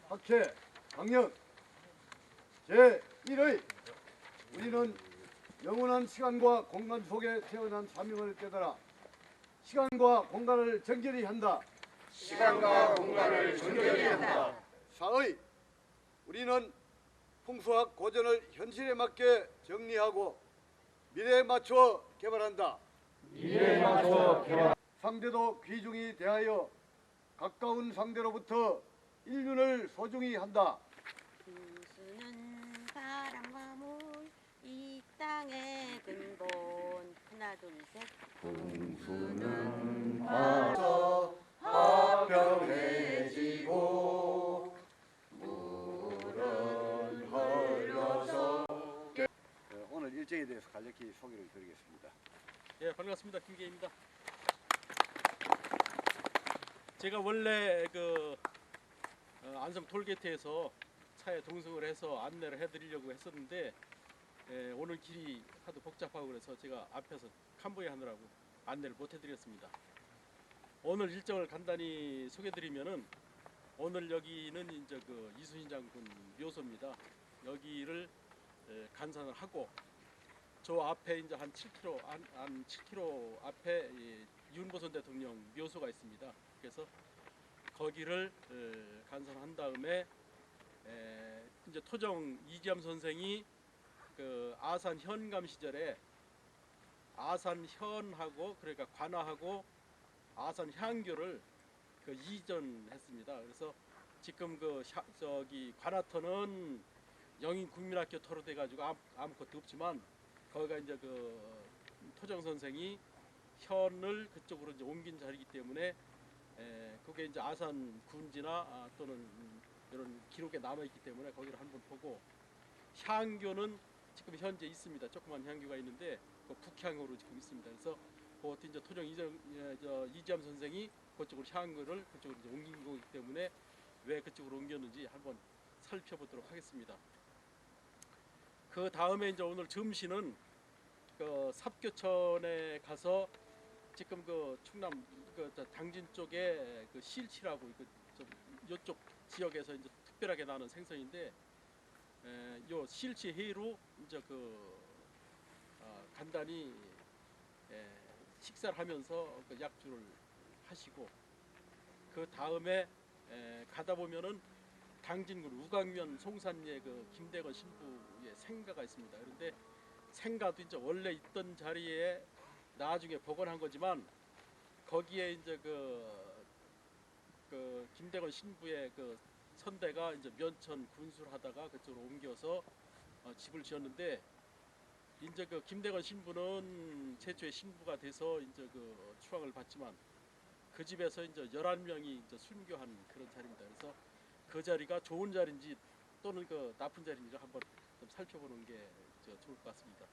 학회 강령 제1의 우리는 영원한 시간과 공간 속에 태어난 사명을 깨달아 시간과 공간을 정결히 한다. 시간과 공간을 정결히 한다. 4의 우리는 풍수학 고전을 현실에 맞게 정리하고 미래에 맞춰 개발한다. 미래에 맞춰 개발. 상대도 귀중히 대하여 가까운 상대로부터 인륜을 소중히 한다. 풍수는 사랑과 물, 이 땅의 근본. 하나 둘 셋. 풍수는 바서 화평해지고 물은 흘러서. 오늘 일정에 대해서 간략히 소개를 드리겠습니다. 예, 반갑습니다. 김계입니다. 제가 원래 안성 톨게이트에서 차에 동승을 해서 안내를 해드리려고 했었는데 오늘 길이 하도 복잡하고 그래서 제가 앞에서 칸보이 하느라고 안내를 못 해드렸습니다. 오늘 일정을 간단히 소개드리면은 오늘 여기는 이제 이순신 장군 묘소입니다. 여기를 간산을 하고 저 앞에 이제 한 7km 한 7km 앞에 윤보선 대통령 묘소가 있습니다. 그래서 거기를 간선한 다음에 이제 토정 이지암 선생이 그 아산 현감 시절에 아산 현하고 그러니까 관아하고 아산 향교를 이전했습니다. 그래서 지금 저기 관아터는 영인 국민학교 터로 돼가지고 아무것도 없지만 거기가 이제 토정 선생이 현을 그쪽으로 이제 옮긴 자리이기 때문에 그게 이제 아산 군지나 또는 이런 기록에 남아 있기 때문에 거기를 한번 보고 향교는 지금 현재 있습니다. 조그만 향교가 있는데 그 북향으로 지금 있습니다. 그래서 그것도 이제 토정 이지암 선생이 그쪽으로 향교를 그쪽으로 이제 옮긴 거기 때문에 왜 그쪽으로 옮겼는지 한번 살펴보도록 하겠습니다. 그 다음에 이제 오늘 점심은 삽교천에 가서 지금 충남 당진 쪽에 실치라고 이쪽 지역에서 이제 특별하게 나는 생선인데 요 실치 해로 이제 간단히 식사를 하면서 약주를 하시고 그 다음에 가다 보면은 당진군 우강면 송산리에 김대건 신부의 생가가 있습니다. 그런데 생가도 이제 원래 있던 자리에 나중에 복원한 거지만 거기에 이제 김대건 신부의 선대가 이제 면천 군수를 하다가 그쪽으로 옮겨서 집을 지었는데 이제 김대건 신부는 최초의 신부가 돼서 이제 추앙을 받지만 그 집에서 이제 11명이 이제 순교한 그런 자리입니다. 그래서 그 자리가 좋은 자리인지 또는 나쁜 자리인지를 한번 좀 살펴보는 게 좋을 것 같습니다.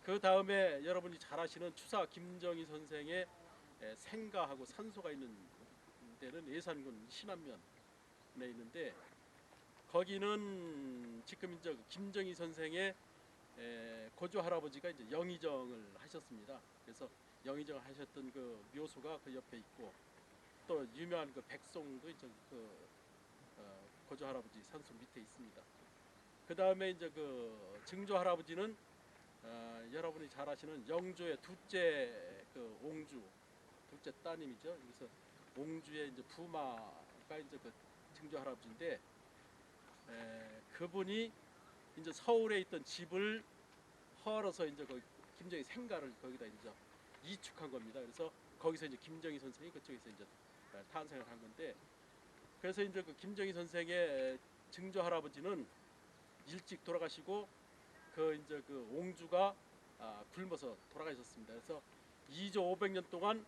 그 다음에 여러분이 잘 아시는 추사 김정희 선생의 생가하고 산소가 있는 데는 예산군 신안면에 있는데 거기는 지금 이제 김정희 선생의 고조 할아버지가 이제 영의정을 하셨습니다. 그래서 영의정을 하셨던 묘소가 그 옆에 있고 또 유명한 백송도 이제 고조 할아버지 산소 밑에 있습니다. 그 다음에 이제 증조 할아버지는 여러분이 잘 아시는 영조의 둘째 옹주 둘째 따님이죠. 그래서 옹주의 이제 부마가 이제 증조 할아버지인데 그분이 이제 서울에 있던 집을 헐어서 이제 김정희 생가를 거기다 이제 이축한 겁니다. 그래서 거기서 이제 김정희 선생이 그쪽에서 이제 탄생을 한 건데 그래서 이제 김정희 선생의 증조 할아버지는 일찍 돌아가시고 이제 옹주가 굶어서 돌아가셨습니다. 그래서 2조 500년 동안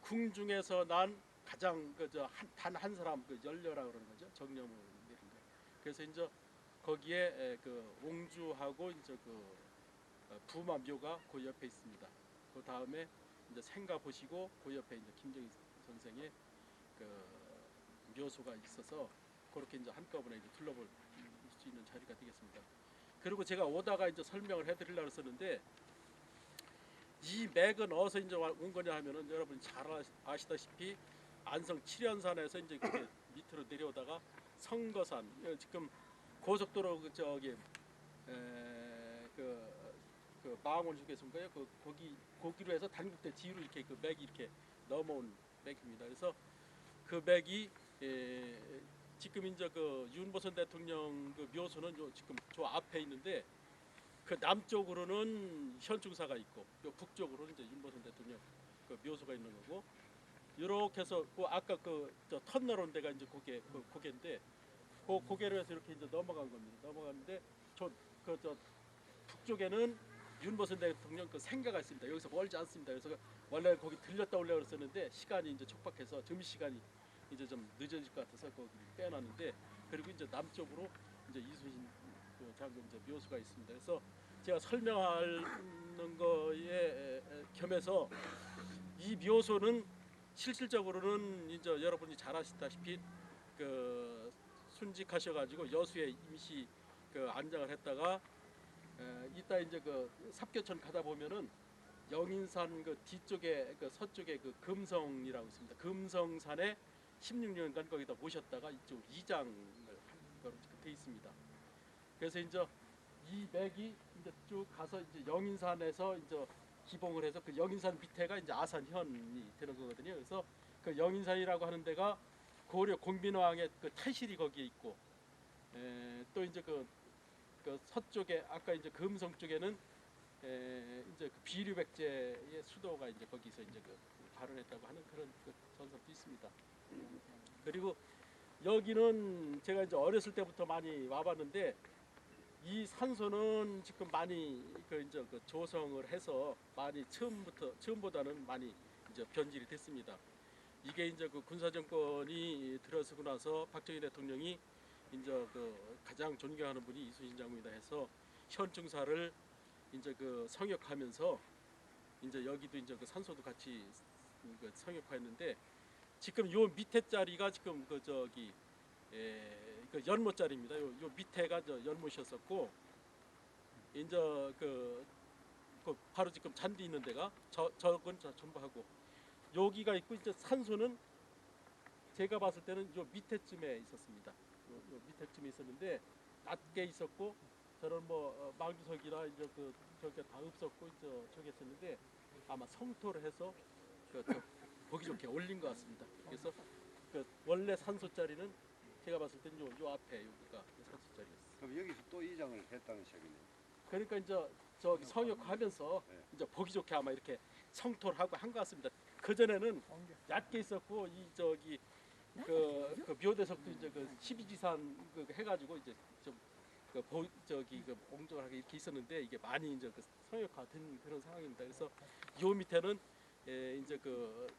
궁중에서 난 가장 단 한 사람 연려라 그러는 거죠. 정령을 내린 거. 그래서 이제 거기에 옹주하고 이제 부마 묘가 그 옆에 있습니다. 그 다음에 이제 생가 보시고 그 옆에 이제 김정희 선생의 묘소가 있어서 그렇게 이제 한꺼번에 이제 둘러볼 수 있는 자리가 되겠습니다. 그리고 제가 오다가 이제 설명을 해드리려고 했었는데 이 맥은 어디서 이제 온 거냐 하면은 여러분 잘 아시다시피 안성 칠연산에서 이제 밑으로 내려오다가 성거산 지금 고속도로 그 망원 휴게소인가요? 거기로 해서 단국대 뒤로 이렇게 그 맥이 이렇게 넘어온 맥입니다. 그래서 그 맥이 지금 이제 그 윤보선 대통령 그 묘소는 지금 저 앞에 있는데 그 남쪽으로는 현충사가 있고 요 북쪽으로는 이제 윤보선 대통령 그 묘소가 있는 거고 이렇게 해서 그 아까 저 터널 온 데가 이제 고개인데 그 고개로 해서 이렇게 이제 넘어간 겁니다. 넘어갔는데 저 북쪽에는 윤보선 대통령 그 생가가 있습니다. 여기서 멀지 않습니다. 그래서 원래 거기 들렸다 오려고 그랬었는데 시간이 이제 촉박해서 점심 시간이 이제 좀 늦어질 것 같아서 거기 빼놨는데 그리고 이제 남쪽으로 이제 이순신 그 장군 이제 묘소가 있습니다. 그래서 제가 설명하는 거에 겸해서 이 묘소는 실질적으로는 이제 여러분이 잘 아시다시피 그 순직하셔가지고 여수에 임시 그 안장을 했다가 이따 이제 그 삽교천 가다 보면은 영인산 그 뒤쪽에 그 서쪽에 그 금성이라고 있습니다. 금성산에 16년간 거기다 모셨다가 이쪽 이장을 한 거로 돼 있습니다. 그래서 이제 이 맥이 이제 쭉 가서 이제 영인산에서 이제 기봉을 해서 그 영인산 밑에가 이제 아산현이 되는 거거든요. 그래서 그 영인산이라고 하는 데가 고려 공민왕의 그 탈실이 거기에 있고, 또 이제 그 서쪽에 아까 이제 금성 쪽에는 이제 그 비류백제의 수도가 이제 거기서 이제 그 발원했다고 하는 그런 그 전설도 있습니다. 그리고 여기는 제가 이제 어렸을 때부터 많이 와봤는데 이 산소는 지금 많이 이제 그 조성을 해서 많이 처음보다는 많이 이제 변질이 됐습니다. 이게 이제 그 군사정권이 들어서고 나서 박정희 대통령이 이제 그 가장 존경하는 분이 이순신 장군이다 해서 현충사를 이제 그 성역하면서 이제 여기도 이제 그 산소도 같이 그 성역화했는데 지금 요 밑에 자리가 지금 그 연못자리입니다. 요 밑에가 저 연못이었었고 이제 그 바로 지금 잔디 있는 데가 저건 전부 하고 여기가 있고 이제 산소는 제가 봤을 때는 요 밑에쯤에 있었습니다. 요 밑에쯤에 있었는데 낮게 있었고 저는 뭐 망주석이나 이제 저게 다 없었고 이제 저기 했었는데 아마 성토를 해서 보기 좋게 올린 것 같습니다. 그래서 원래 산소 자리는 제가 봤을 때는 요 앞에 여기가 산소 자리였어요. 그럼 여기서 또 이장을 했다는 식이네요. 그러니까 이제 저기 성역하면서 이제 보기 좋게 아마 이렇게 성토를 하고 한 것 같습니다. 그 전에는 얕게 있었고 이 저기 그 묘대석도 이제 그 12지산 해가지고 이제 좀 옹졸하게 이렇게 있었는데 이게 많이 이제 그 성역화된 그런 상황입니다. 그래서 요 밑에는 이제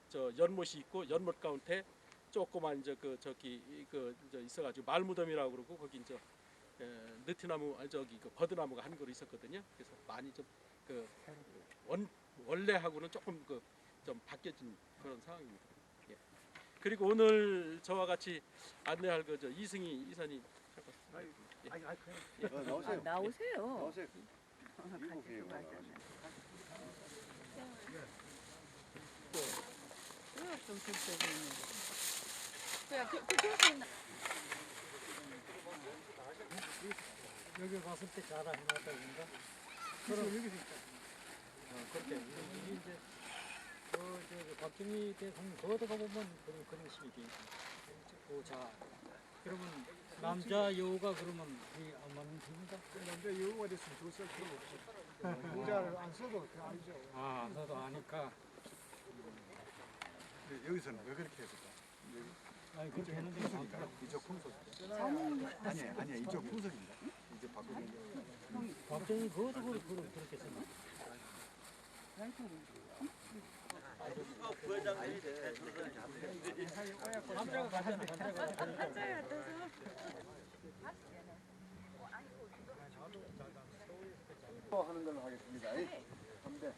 저 연못이 있고 연못 가운데 조그만 이제 이제 있어가지고 말무덤이라고 그러고 거기 이제 느티나무 버드나무가 한 그루 있었거든요. 그래서 많이 좀 원래하고는 조금 좀 바뀌어진 그런 상황입니다. 예. 그리고 오늘 저와 같이 안내할 저 이승희 이사님. 나오세요. 나오세요. 나오세요. 같이 좀 적적이 있는데. 여기 갔을 때 잘 안 나왔다든가 그럼 여기서 있다. 그렇게 이게 이제 박정희 대통령 거기가 보면 그런 식이 돼 있고 자 그러면 남자 여우가 그러면 안 맞는 겁니까? 남자 여우가 됐으면 좋을 필요 없죠. 모자를 안 써도 다 알죠. 안 사도 아니까 여기서는 왜 그렇게 해야 될까? 아니 그렇게 했는데 이쪽 풍속입니다. 아니야 이쪽 풍속입니다. 이제 바꾸는 박정희 거기도 그렇게 했나? 남자가 가잖아. 하는 걸로 하겠습니다. 3대.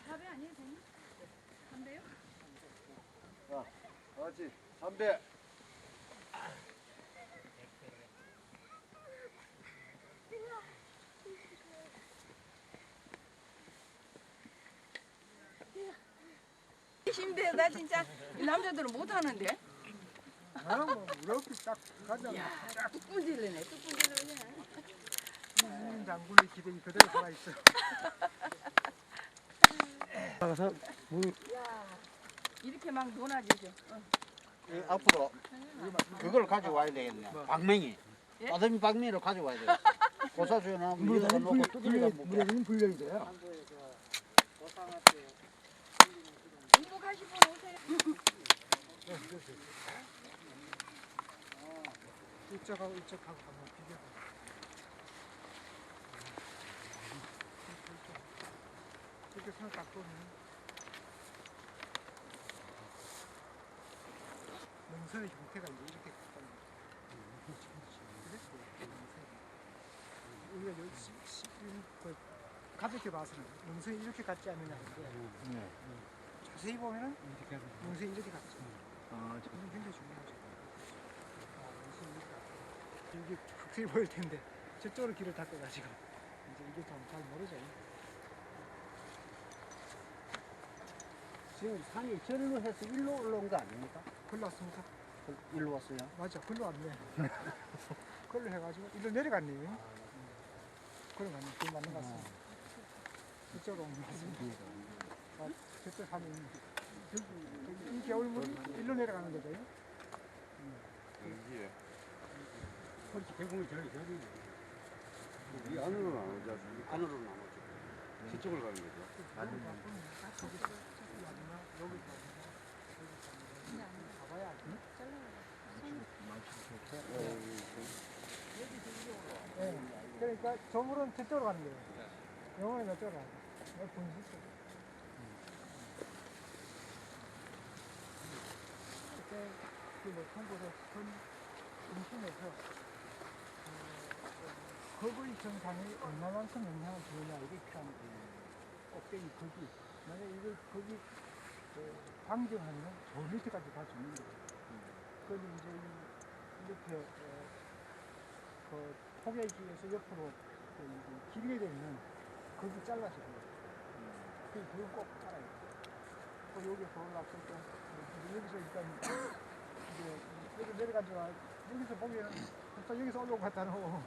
4배 아니에요, 선생님? 3배요? 자, 같이 3대. 힘들다 진짜. 이 남자들은 못 하는데. 나는 뭐 이렇게 딱 가자. 뚝 질르네. 뚝 질르네. 이민 장군의 기백이 그대로 살아있어. 이렇게 막 논아지죠. 앞으로 그걸 가져와야 되겠네. 박맹이. 따듬이 박맹이를 가져와야 되겠어. 고사주나 물에다가 놓고 두드리가 먹고. 물에는 불려야 돼요. 공부하실 분 오세요. 이쪽하고 이쪽하고 한번 비교해. 이렇게 손을 딱 보면 능선의 형태가 이제 이렇게 갔다는 거죠. 그래서 우리가 여기 가볍게 봐서는 능선이 이렇게 같지 않느냐 하는데 자세히 보면은 능선이 이렇게 같죠. 이게 굉장히 중요하죠. 이게 확실히 보일 텐데 저쪽으로 길을 닦아가지고 이제 이게 좀 잘 모르죠. 지금 산이 절로 해서 일로 올라온 거 아닙니까? 글로 왔습니까? 일로 왔어요. 맞아, 글로 왔네. 글로 해가지고 일로 내려갔네요. 글로 갔네. 그 맞는 것 같습니다. 이쪽으로 온 것 같습니다. 저쪽 산이 저기 이 겨울물이 일로 내려가는 거죠. 그렇지, 계곡이 저리. 이 안으로 나오지 않습니까? 안으로 나오죠. 저쪽을 가는 거죠. 가봐야 알지. 네. 그러니까 저물은 저쪽으로 가는 거예요. 영어는 저쪽으로 가는 거예요. 분수 쪽. 그때 그뭐 통보도 선 중심에서 거의 정상이 얼마만큼 영향을 주느냐 이게 필요한 거예요. 꼭대기 거기. 만약에 이걸 거기 방정하면 저 밑에까지 다 죽는 거예요. 그런데 이제 이렇게 그 포개지에서 옆으로 길게 되면 거기 잘라서 그래요. 그건 꼭 알아야 돼요. 또 여기서 올라왔을 때 여기서 일단 이제 여기 내려가지고 여기서 보면 벌써 여기서 올라온 것 같다는 거.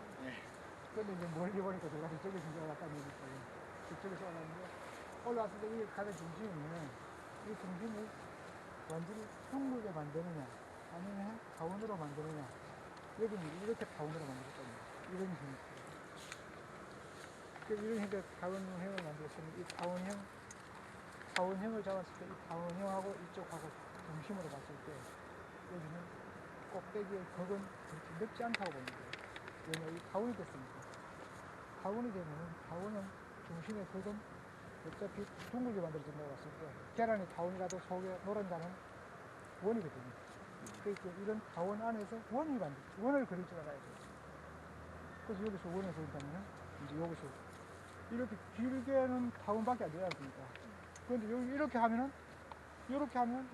그런데 이제 멀리 보니까 제가 저쪽에서 이제 올라갔다는 얘기 있어요. 저쪽에서 올라왔는데 올라왔을 때 이 가는 중심은 이 중심을 완전히 둥글게 만드느냐 아니면 가운으로 만드느냐. 여기는 이렇게 가운으로 만들었거든요. 이런 형태. 이런 형태 가운형을 만들었으면 이 가운형을 잡았을 때 이 가운형하고 이쪽하고 중심으로 봤을 때 여기는 꼭대기의 격은 그렇게 넓지 않다고 보는 거예요. 왜냐하면 이 가운이 됐으니까. 가운이 되면 가운은 중심의 격은 어차피 둥글게 만들어진다고 봤을 때 계란이 가운이라도 속에 노른자는 원이거든요. 그러니까 이런 가원 안에서 원을 그릴 줄 알아야 돼요. 그래서 여기서 원을 그린다면 이제 여기서 이렇게 길게는 가원밖에 안 되지 않습니까? 그런데 여기 이렇게 하면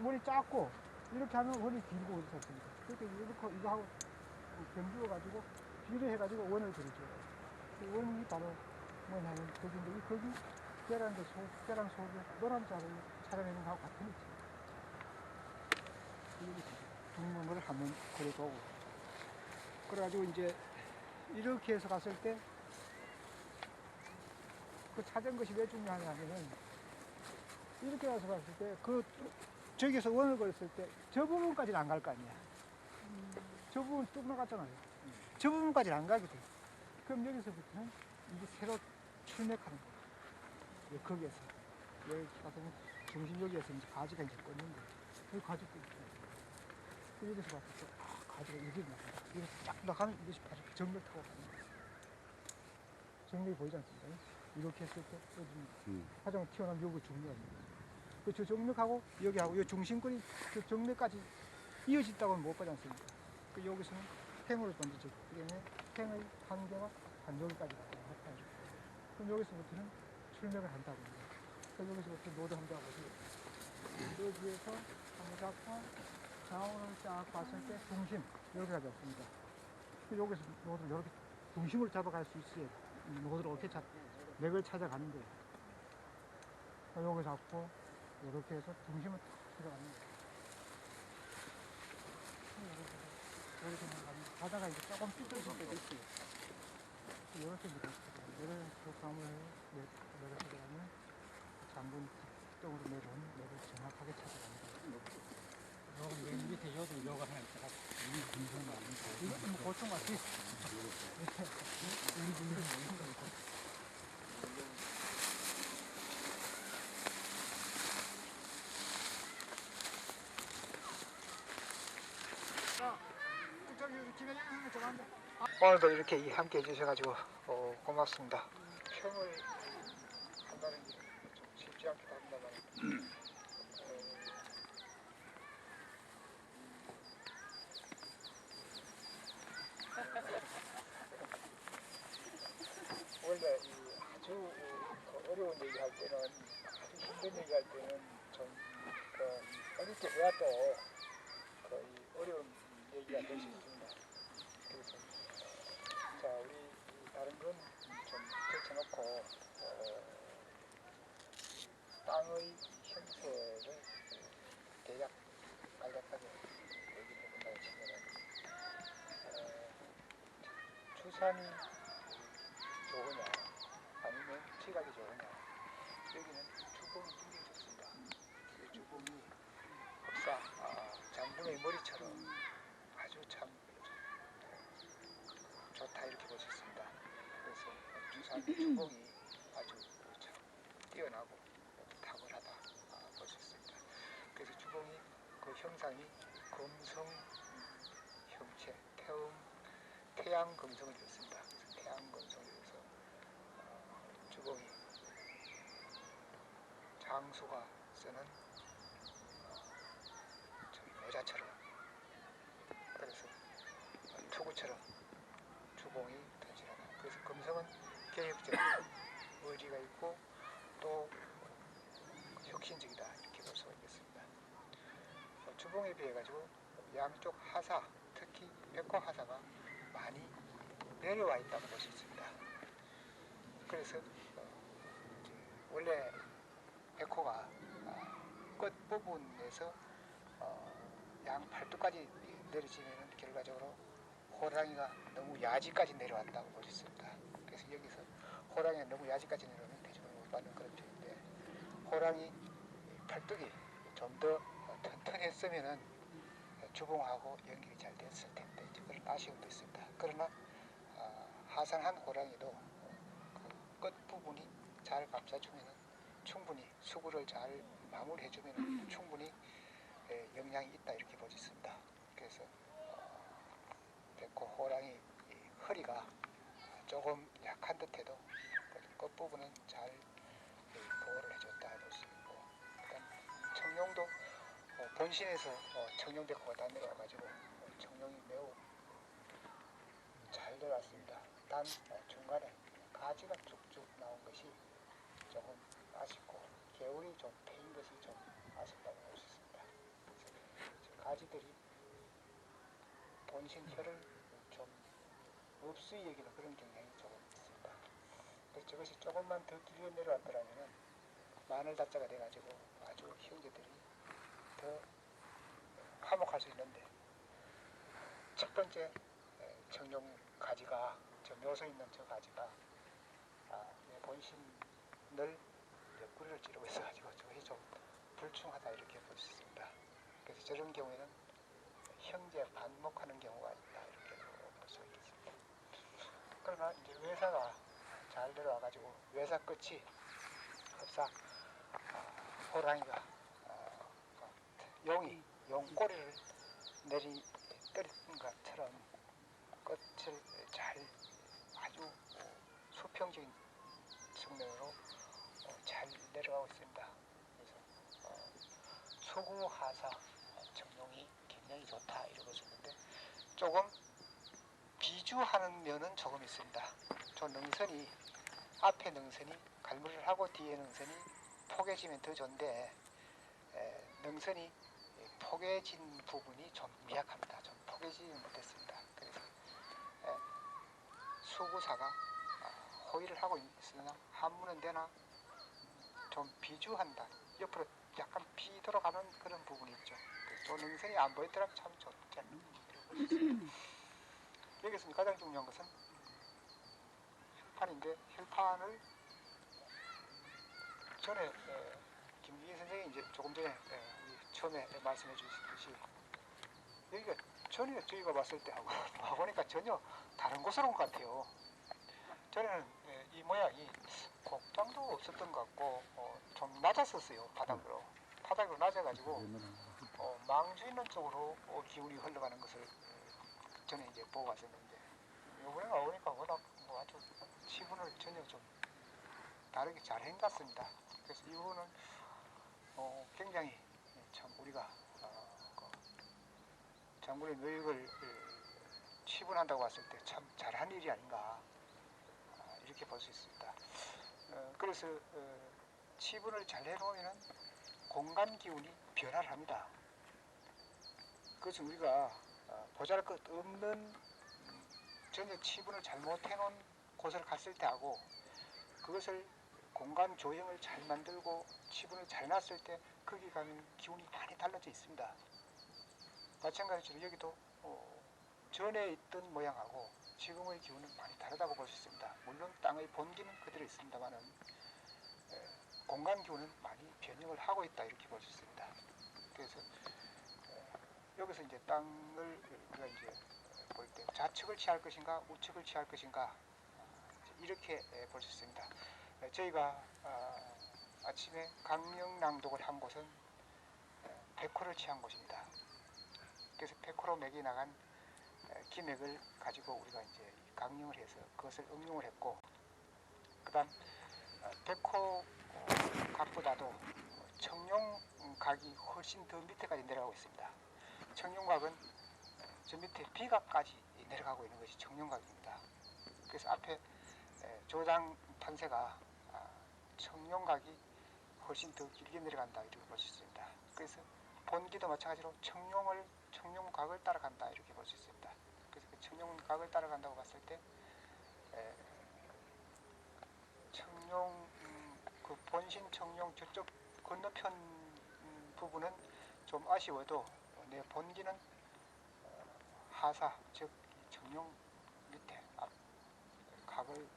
원이 작고 이렇게 하면 원이 길고 그렇지 않습니까? 그러니까 이거 하고 병주어 가지고 비례해가지고 원을 그리죠. 그 원이 바로 뭐냐면 거기인데 이 거기 계란 속에 노란 자를 찾아내는 거하고 같은 위치. 중문을 한번 그려보고 그래가지고 이제 이렇게 해서 갔을 때 그 찾은 것이 왜 중요하냐면은 이렇게 가서 봤을 때 그 저기서 원을 그렸을 때 저 부분까지는 안 갈 거 아니야. 저 부분 뚝 나갔잖아요. 저 부분까지는 안 가게 돼. 그럼 여기서부터는 이게 새로 출맥하는 거야. 거기에서 여기 가서 중심 여기에서 이제 가지가 이제 꽂는 거야. 여기 가지 꽂는 거야. 여기서 봤을 때 가지가 여기 나간다. 여기서 쫙 나가는 이것이 바로 정맥 타고 가는 거야. 정맥이 보이지 않습니까? 이렇게 했을 때 여기 화장을 튀어나오면 여기 정맥입니다. 저 정맥하고 여기하고 이 중심권이 그 정맥까지 이어진다고는 못 보지 않습니까? 그 여기서는 팽으로 던지죠. 그다음에 팽의 한계가 한여기까지 나타나죠. 그럼 여기서부터는 출맥을 한다고 합니다. 그래서 여기서부터 노드 한번 잡아보세요. 여기에서 한번 잡고 좌우를 쫙 봤을 때 중심 이렇게 잡았습니다. 여기서 노드를 이렇게 중심을 잡아갈 수 있어야 노드를 어떻게 맥을 찾아가는 거예요. 여기 잡고 이렇게 해서 중심을 찾아가는 거예요. 이렇게 가다가 이제 조금 삐뚤어질 때도 있어요. 이렇게 내려서 감을 내려서 그러면 장군 쪽으로 내려온 내를 정확하게 찾아갑니다. 여기 맨 밑에 요도 요가 하나 있더라. 이것도 뭐 고청 같이 오늘도 이렇게 함께 해주셔가지고 고맙습니다. 평을 한다는 게 좀 쉽지 않기도 합니다만 원래 이 아주 어려운 얘기할 때는 아주 힘든 얘기할 때는 좀 어릴 때 해야 또이 어려운 얘기가 될 수 있습니다. 그래서 자 우리 다른 건 좀 제쳐놓고 땅의 형태를 대략 간략하게 얘기해 본다고 치면은 추산이 좋으냐 아니면 지각이 좋으냐 여기는 주봉이 뚫려졌습니다. 그 주봉이 흡사 장군의 머리처럼 아주 참 좋다 이렇게 볼 수 있습니다. 그래서 주산 주봉이 아주 참 뛰어나고 탁월하다 볼 수 있습니다. 그래서 주봉이 그 형상이 금성 형체 태양 금성을 이뤘습니다. 그래서 태양 금성을 이뤄서 주봉이 장수가 쓰는 저기 모자처럼 그래서 투구처럼 주봉이 던지하다. 그래서 금성은 개혁적인 의지가 있고 또 혁신적이다 이렇게 볼 수가 있겠습니다. 주봉에 비해 가지고 양쪽 하사 특히 백호 하사가 많이 내려와 있다고 볼 수 있습니다. 그래서 원래 백호가 끝 부분에서 양 팔뚝까지 내려지면 결과적으로 호랑이가 너무 야지까지 내려왔다고 볼 수 있습니다. 그래서 여기서 호랑이가 너무 야지까지 내려오면 대접을 못 받는 그런 쪽인데 호랑이 팔뚝이 좀 더 튼튼했으면은 주봉하고 연결이 잘 됐을 텐데 그런 아쉬움도 있습니다. 그러나 하산한 호랑이도 그 끝 부분이 잘 감싸주면은 충분히 수구를 잘 마무리해주면은 충분히 영향이 있다 이렇게 볼 수 있습니다. 그래서 백호 호랑이 허리가 조금 약한 듯해도 끝부분은 잘 보호를 해줬다 볼 수 있고 청룡도 본신에서 청룡백호가 다 내려와가지고 청룡이 매우 잘 내려왔습니다. 단 중간에 가지가 쭉쭉 나온 것이 조금 아쉽고 개울이 좀 패인 것이 좀 아쉽다고 볼 수 있습니다. 그래서 가지들이 본신 혀를 좀 없이 여기는 그런 경향이 조금 있습니다. 그래서 저것이 조금만 더 길게 내려왔더라면 마늘 다자가 돼가지고 아주 형제들이 더 화목할 수 있는데 첫 번째 청룡 가지가 저 묘서 있는 저 가지가 본신을 옆구리를 찌르고 있어가지고 저것이 좀 불충하다 이렇게 볼 수 있습니다. 그래서 저런 경우에는 형제 반목하는 경우가 있다 이렇게 볼 수 있겠습니다. 그러나 이제 외사가 잘 내려와가지고 외사 끝이 흡사 호랑이가 용이 용꼬리를 내리 때리는 것처럼 끝을 잘 아주 수평적인 측면으로 잘 내려가고 있습니다. 그래서 수구하사 청룡이 굉장히 좋다 이렇게 볼 수 있는데 조금 비주하는 면은 조금 있습니다. 저 능선이 앞에 능선이 갈무리를 하고 뒤에 능선이 포개지면 더 좋은데 능선이 포개진 부분이 좀 미약합니다. 좀 포개지지 못했습니다. 그래서 수구사가 호위를 하고 있으나 한문은 되나 좀 비주한다. 옆으로 약간 비돌아가는 그런 부분이 있죠. 조능선이 안 보이더라도 참 좋지 않나. 여기서 가장 중요한 것은 혈판인데 혈판을 전에 김기인 선생이 이제 조금 전에 우리 처음에 말씀해 주셨듯이 여기가 전에 저희가 봤을 때하고 와보니까 전혀 다른 곳으로 온 것 같아요. 전에는 이 모양이 곡장도 없었던 것 같고 좀 낮았었어요. 바닥으로 낮아가지고 망주 있는 쪽으로 기운이 흘러가는 것을 전에 이제 보고 왔었는데 이번에 와보니까 워낙 뭐 아주 치분을 전혀 좀 다르게 잘 해놨습니다. 그래서 이 부분은 굉장히 참 우리가 그 장군의 노역을 치분한다고 봤을 때 참 잘한 일이 아닌가 이렇게 볼 수 있습니다. 그래서 치분을 잘 해놓으면 공간 기운이 변화를 합니다. 그것은 우리가 보잘것 없는 전혀 치분을 잘못 해놓은 곳을 갔을 때하고 그것을 공간 조형을 잘 만들고 치분을 잘 놨을 때 거기 가면 기운이 많이 달라져 있습니다. 마찬가지로 여기도 전에 있던 모양하고 지금의 기운은 많이 다르다고 볼 수 있습니다. 물론 땅의 본기는 그대로 있습니다만은 공간 기운은 많이 변형을 하고 있다 이렇게 볼 수 있습니다. 그래서 여기서 이제 땅을 우리가 이제 볼 때 좌측을 취할 것인가 우측을 취할 것인가 이렇게 볼 수 있습니다. 저희가 아침에 강령 낭독을 한 곳은 백호를 취한 곳입니다. 그래서 백호로 맥이 나간 기맥을 가지고 우리가 이제 강령을 해서 그것을 응용을 했고, 그다음 백호 각보다도 청룡각이 훨씬 더 밑에까지 내려가고 있습니다. 청룡각은 저 밑에 비각까지 내려가고 있는 것이 청룡각입니다. 그래서 앞에 조장 판세가 청룡각이 훨씬 더 길게 내려간다 이렇게 볼 수 있습니다. 그래서 본기도 마찬가지로 청룡각을 따라간다 이렇게 볼 수 있습니다. 그래서 그 청룡각을 따라간다고 봤을 때 그 본신 청룡 저쪽 건너편 부분은 좀 아쉬워도 내 본기는 하사 즉 청룡 밑에 각을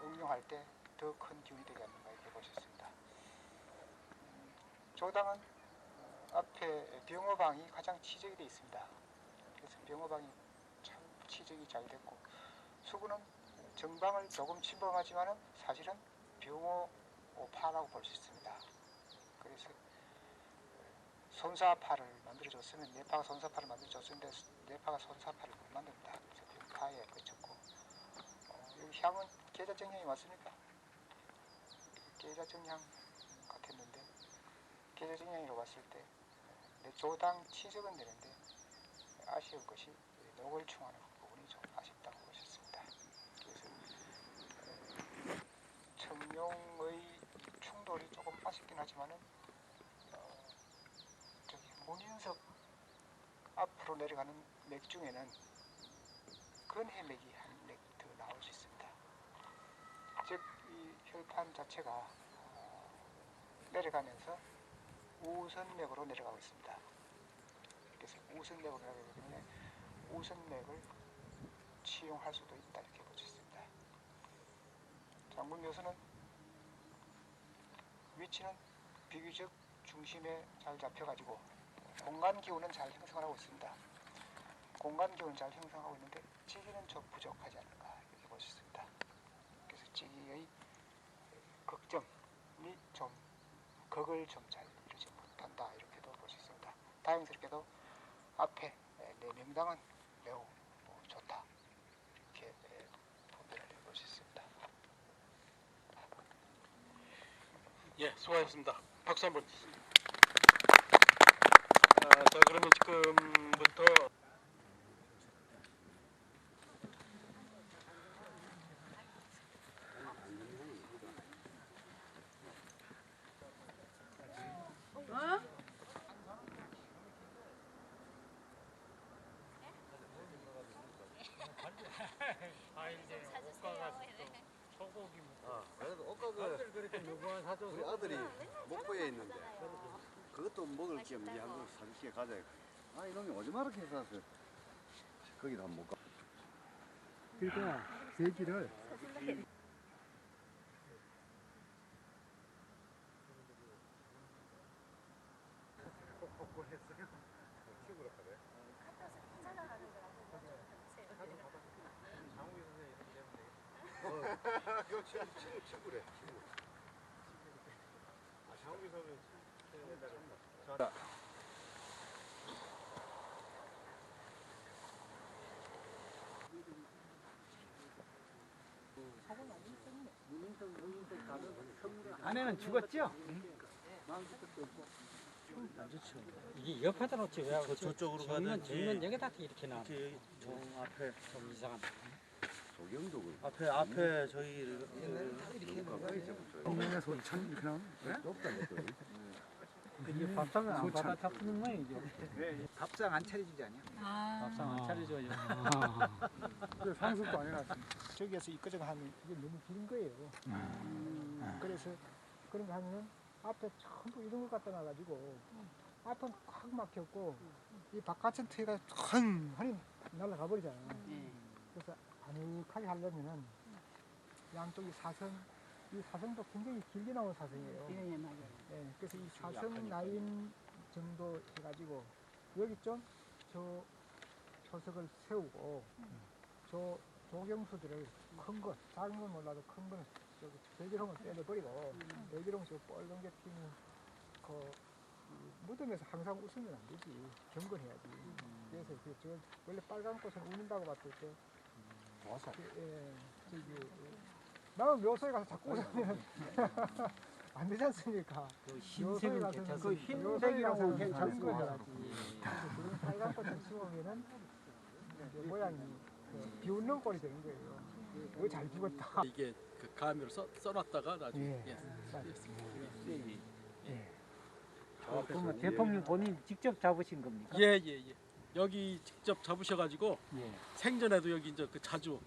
응용할 때 더 큰 기운이 되지 않는가 이렇게 볼 수 있습니다. 조당은 앞에 병호방이 가장 치적이 되어 있습니다. 그래서 병호방이 참 치적이 잘 됐고, 수구는 정방을 조금 침범하지만은 사실은 병호파라고 볼 수 있습니다. 그래서 손사파를 만들어줬으면 내파가 손사파를 만들어줬는데 내파가 손사파를 못 만듭니다. 그래서 병파에 그쳤고, 여기 향은 계자정향이 맞습니까? 계자정향 같았는데 계자정향으로 봤을 때 조당 치적은 되는데 아쉬운 것이 녹을 충하는 부분이 좀 아쉽다고 보셨습니다. 그래서 청룡의 충돌이 조금 아쉽긴 하지만은 저기 문인석 앞으로 내려가는 맥 중에는 근해맥이 한 맥 더 나올 수 있습니다. 즉 이 혈판 자체가 내려가면서 우선맥으로 내려가고 있습니다. 그래서 우선맥으로 내려가기 때문에 우선맥을 치용할 수도 있다 이렇게 볼 수 있습니다. 장군 묘수는 위치는 비교적 중심에 잘 잡혀가지고 공간 기운은 잘 형성을 하고 있습니다. 공간 기운을 잘 형성하고 있는데 지기는 좀 부족하지 않을까 이렇게 볼 수 있습니다. 그래서 지기의 극점이 좀 극을 좀 잘 이루지 못한다 이렇게도 볼 수 있습니다. 다행스럽게도 앞에 내 명당은 매우 좋다 이렇게 분별을 해볼 수 있습니다. 예, 수고하셨습니다. 박수 한번. 자, 그러면 지금부터 아 이제 옷가가 그래도 옷가게 그렇게 요구한 사줘서 우리 아들이 목포에 있는데 그것도 먹을 겸 이 한국 사주시에 가자. 아 이놈이 오지마 이렇게 해서 거기다 한번 못 가. 그러니까 세기를 그거 친구래. 장욱이 선배 아내는 죽었죠? 이게 옆에다 놓지 왜 하고 저쪽으로 정면 가든지 여기다 이렇게 놔. 이렇게 저 앞에 좀 이상한. 조경도 그 앞에 저희 동네 소천 그냥 높다 높다. 이게 밥상을 안 받아 타푸는 모양이죠. 밥상 안 차려주지 않냐? 밥상 안 차려줘요. 그 상습도 안 해놨어. 저기에서 이거저거 하면 이게 너무 긴 거예요. 그래서 그런 거 하면은 앞에 전부 이런 거 갖다 놔가지고 앞은 확 막혔고 이 바깥은 트가 흔히 날아가 버리잖아. 그래서 아늑하게 하려면은 양쪽이 사선, 이 사선도 굉장히 길게 나온 사선이에요. 예, 맞아요. 예, 그래서 이 사선 라인 정도 해가지고 여기 좀 저 표석을 세우고 저 조경수들을 큰 것, 작은 건 몰라도 큰 거는 저기 배기롱을 빼내버리고 배기롱 저 빨간 게 피는 그 무덤에서 항상 웃으면 안 되지. 경건해야지. 그래서 저 원래 빨간 꽃은 웃는다고 봤을 때 와서 예, 저기 나는 묘소에 가서 자꾸 웃으면 안 되지 않습니까? 흰색은 괜찮습니다. 그 흰색이라고 괜찮거든요. 그런 빨간 꽃을 심으면은 이제 모양이 비웃는 꼴이 되는 거예요. 이거 잘 죽었다. 이게 그 가미로 써놨다가 나중에 예. 그러면 대통령 본인 직접 잡으신 겁니까? 예예예. 여기 직접 잡으셔가지고 예. 생전에도 여기 이제 그 자주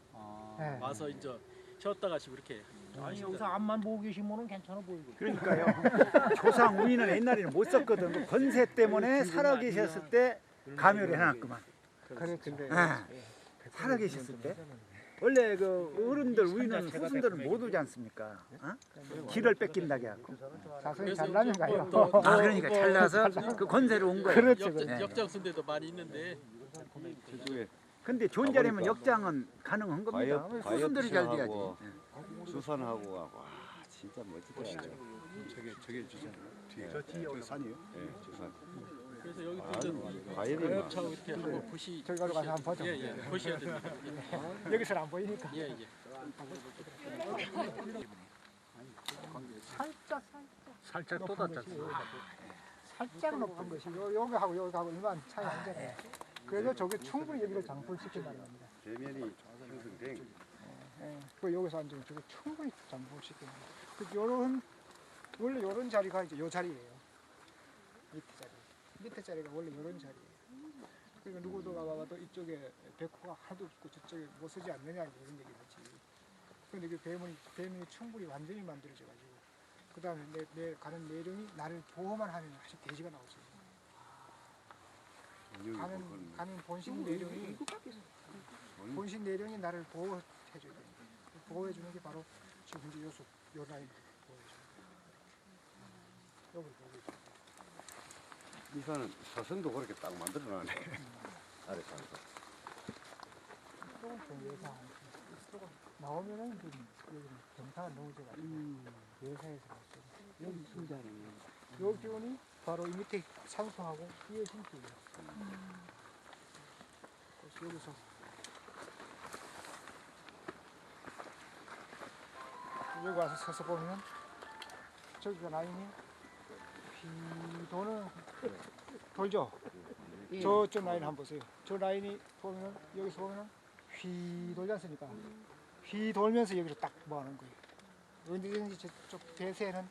네. 와서 이제 쉬었다 가시고 이렇게. 아니 여기서 앞만 보고 계시면은 괜찮아 보이고. 그러니까요. 조상 우리는 옛날에는 못 썼거든. 그 권세 때문에 살아 계셨을 때 감염을 해놨구만. 그렇죠. 살아 계셨을 때. 원래 그 어른들 우리는 후손들은 못 오지 않습니까? 어? 길을 뺏긴다게 하고. 자손이 그래서 잘나면 이제 가요. 또 아 그러니까 잘나서 그 권세로 온 거예요. 그렇죠. 역장, 네. 역장순대도 많이 있는데 저쪽에 근데 존재라면 역장은 가능한 겁니다. 과엽 후손들이 잘 돼야지. 하고 주산하고 와 진짜 멋지다. 저게 주산. 저 뒤에 산이요? 네, 주산. 그래서 여기 아, 또 과일이 과엽차고 이렇게 한번 보시. 저기 가서 한번 보죠. 예예. 보셔야 됩니다. 여기서는 안 보이니까. 예예. 살짝 돋았잖아. 살짝 높은 것이 여기하고 여기하고 이만 차이 안 되네. 그래서 저게 충분히 여기를 장불시킨다는 겁니다. 대면이 형성된 예, 그 여기서 앉으면 저게 충분히 장불시키는 거예요. 그 요런 원래 요런 자리가 이제 요 자리예요. 밑에 자리. 밑에 자리가 원래 요런 자리예요. 그러니까 누구도 와봐도 이쪽에 백호가 하나도 없고 저쪽에 못 쓰지 않느냐 이런 얘기를 하지. 근데 그 대문이 충분히 완전히 만들어져가지고 그 다음에 내 가는 내령이 나를 보호만 하면 아주 돼지가 나오죠. 가는 본신 내령이 나를 보호해줘야 돼. 보호해주는 게 바로 지금 이제 요 라인 보호해줘. 여기 보호해줘. 이 산은 사선도 그렇게 딱 만들어놨네. 아래 산에서. 조금 좀 예상. 조금 나오면은 여기 경사가 넘어져가지고 예상해서 봤어요. 여기 순자리네. 요 기운이 바로 이 밑에 산소하고 이어진 기운이에요. 그래서 여기서 여기 와서 서서 보면 저기가 라인이 휘 도는 돌죠. 저쪽 라인 한번 보세요. 저 라인이 보면 여기서 보면 휘 돌지 않습니까? 휘 돌면서 여기로 딱 모아놓은 거예요. 언제든지 저쪽 대세는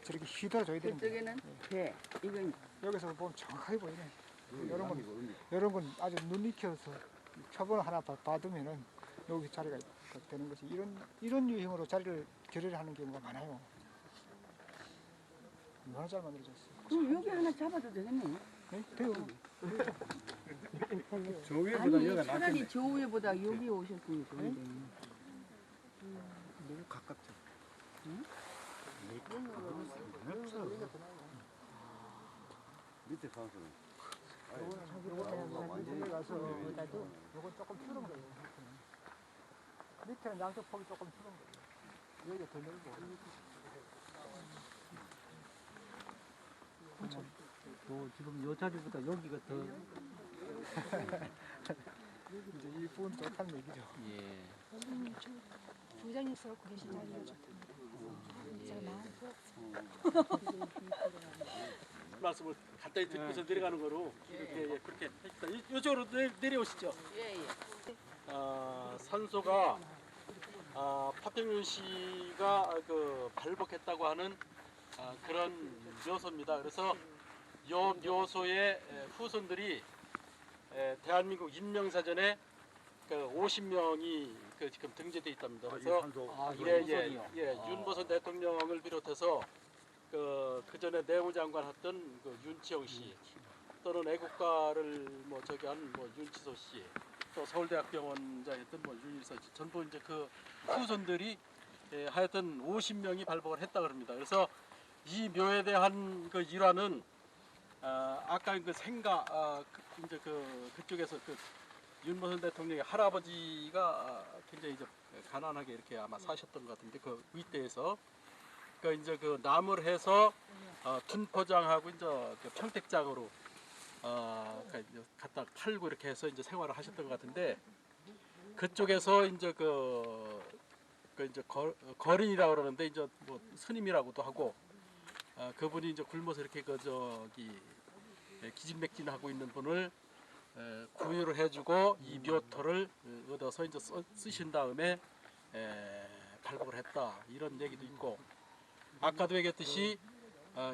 저렇게 휘 돌아줘야 되는 거예요. 저쪽에는 배. 이건 여기서 보면 정확하게 보이네. 이런 건 아주 눈 익혀서 표본을 하나 봐두면은 여기 자리가 되는 것이 이런 유형으로 자리를 결의를 하는 경우가 많아요. 얼마나 잘 만들어졌어요. 그럼 여기 하나 잡아도 되겠네. 네? 돼요. 저 위에보다 아니 여기가 차라리 낫겠네. 저 위에보다 여기 오셨으면 좋은데. 너무 가깝죠. 밑에 가서 요거는 가서 요건 조금 줄은 거예요. 밑에는 양쪽 폭이 조금 줄은 거예요. 여기가 더 넓고. 지금 요 자리보다 여기가 더 이제 이 부분 좋다는 얘기죠. 예. 부장님 써갖고 계신 자리가 좋답니다. 말씀을 간단히 듣고서 내려가는 거로 이렇게 예, 그렇게 했다. 이쪽으로 내려오시죠. 예예. 산소가 파평윤 씨가 그 발복했다고 하는 그런 묘소입니다. 그래서 이 묘소의 후손들이 대한민국 인명사전에 그 50명이 그 지금 등재돼 있답니다. 그래서 윤보선 대통령을 비롯해서 그 전에 내무장관 했던 그 윤치영 씨, 또는 애국가를 뭐 저기 한 뭐 윤치소 씨, 또 서울대학병원장했던 뭐 윤일선 씨, 전부 이제 그 후손들이 하여튼 50명이 발복을 했다 그럽니다. 그래서 이 묘에 대한 그 일화는 아까 그 생가 이제 그쪽에서 그 윤보선 대통령의 할아버지가 굉장히 이제 가난하게 이렇게 아마 사셨던 것 같은데 그 윗대에서 그 이제 그 나무를 해서 둔포장하고 이제 그 평택장으로 갖다 팔고 이렇게 해서 이제 생활을 하셨던 것 같은데 그쪽에서 이제 그 이제 거린이라고 그러는데 이제 뭐 스님이라고도 하고 그분이 이제 굶어서 이렇게 그 저기 기진맥진하고 있는 분을 구유를 해주고 이 묘토를 얻어서 이제 쓰신 다음에 발복을 했다 이런 얘기도 있고 아까도 얘기했듯이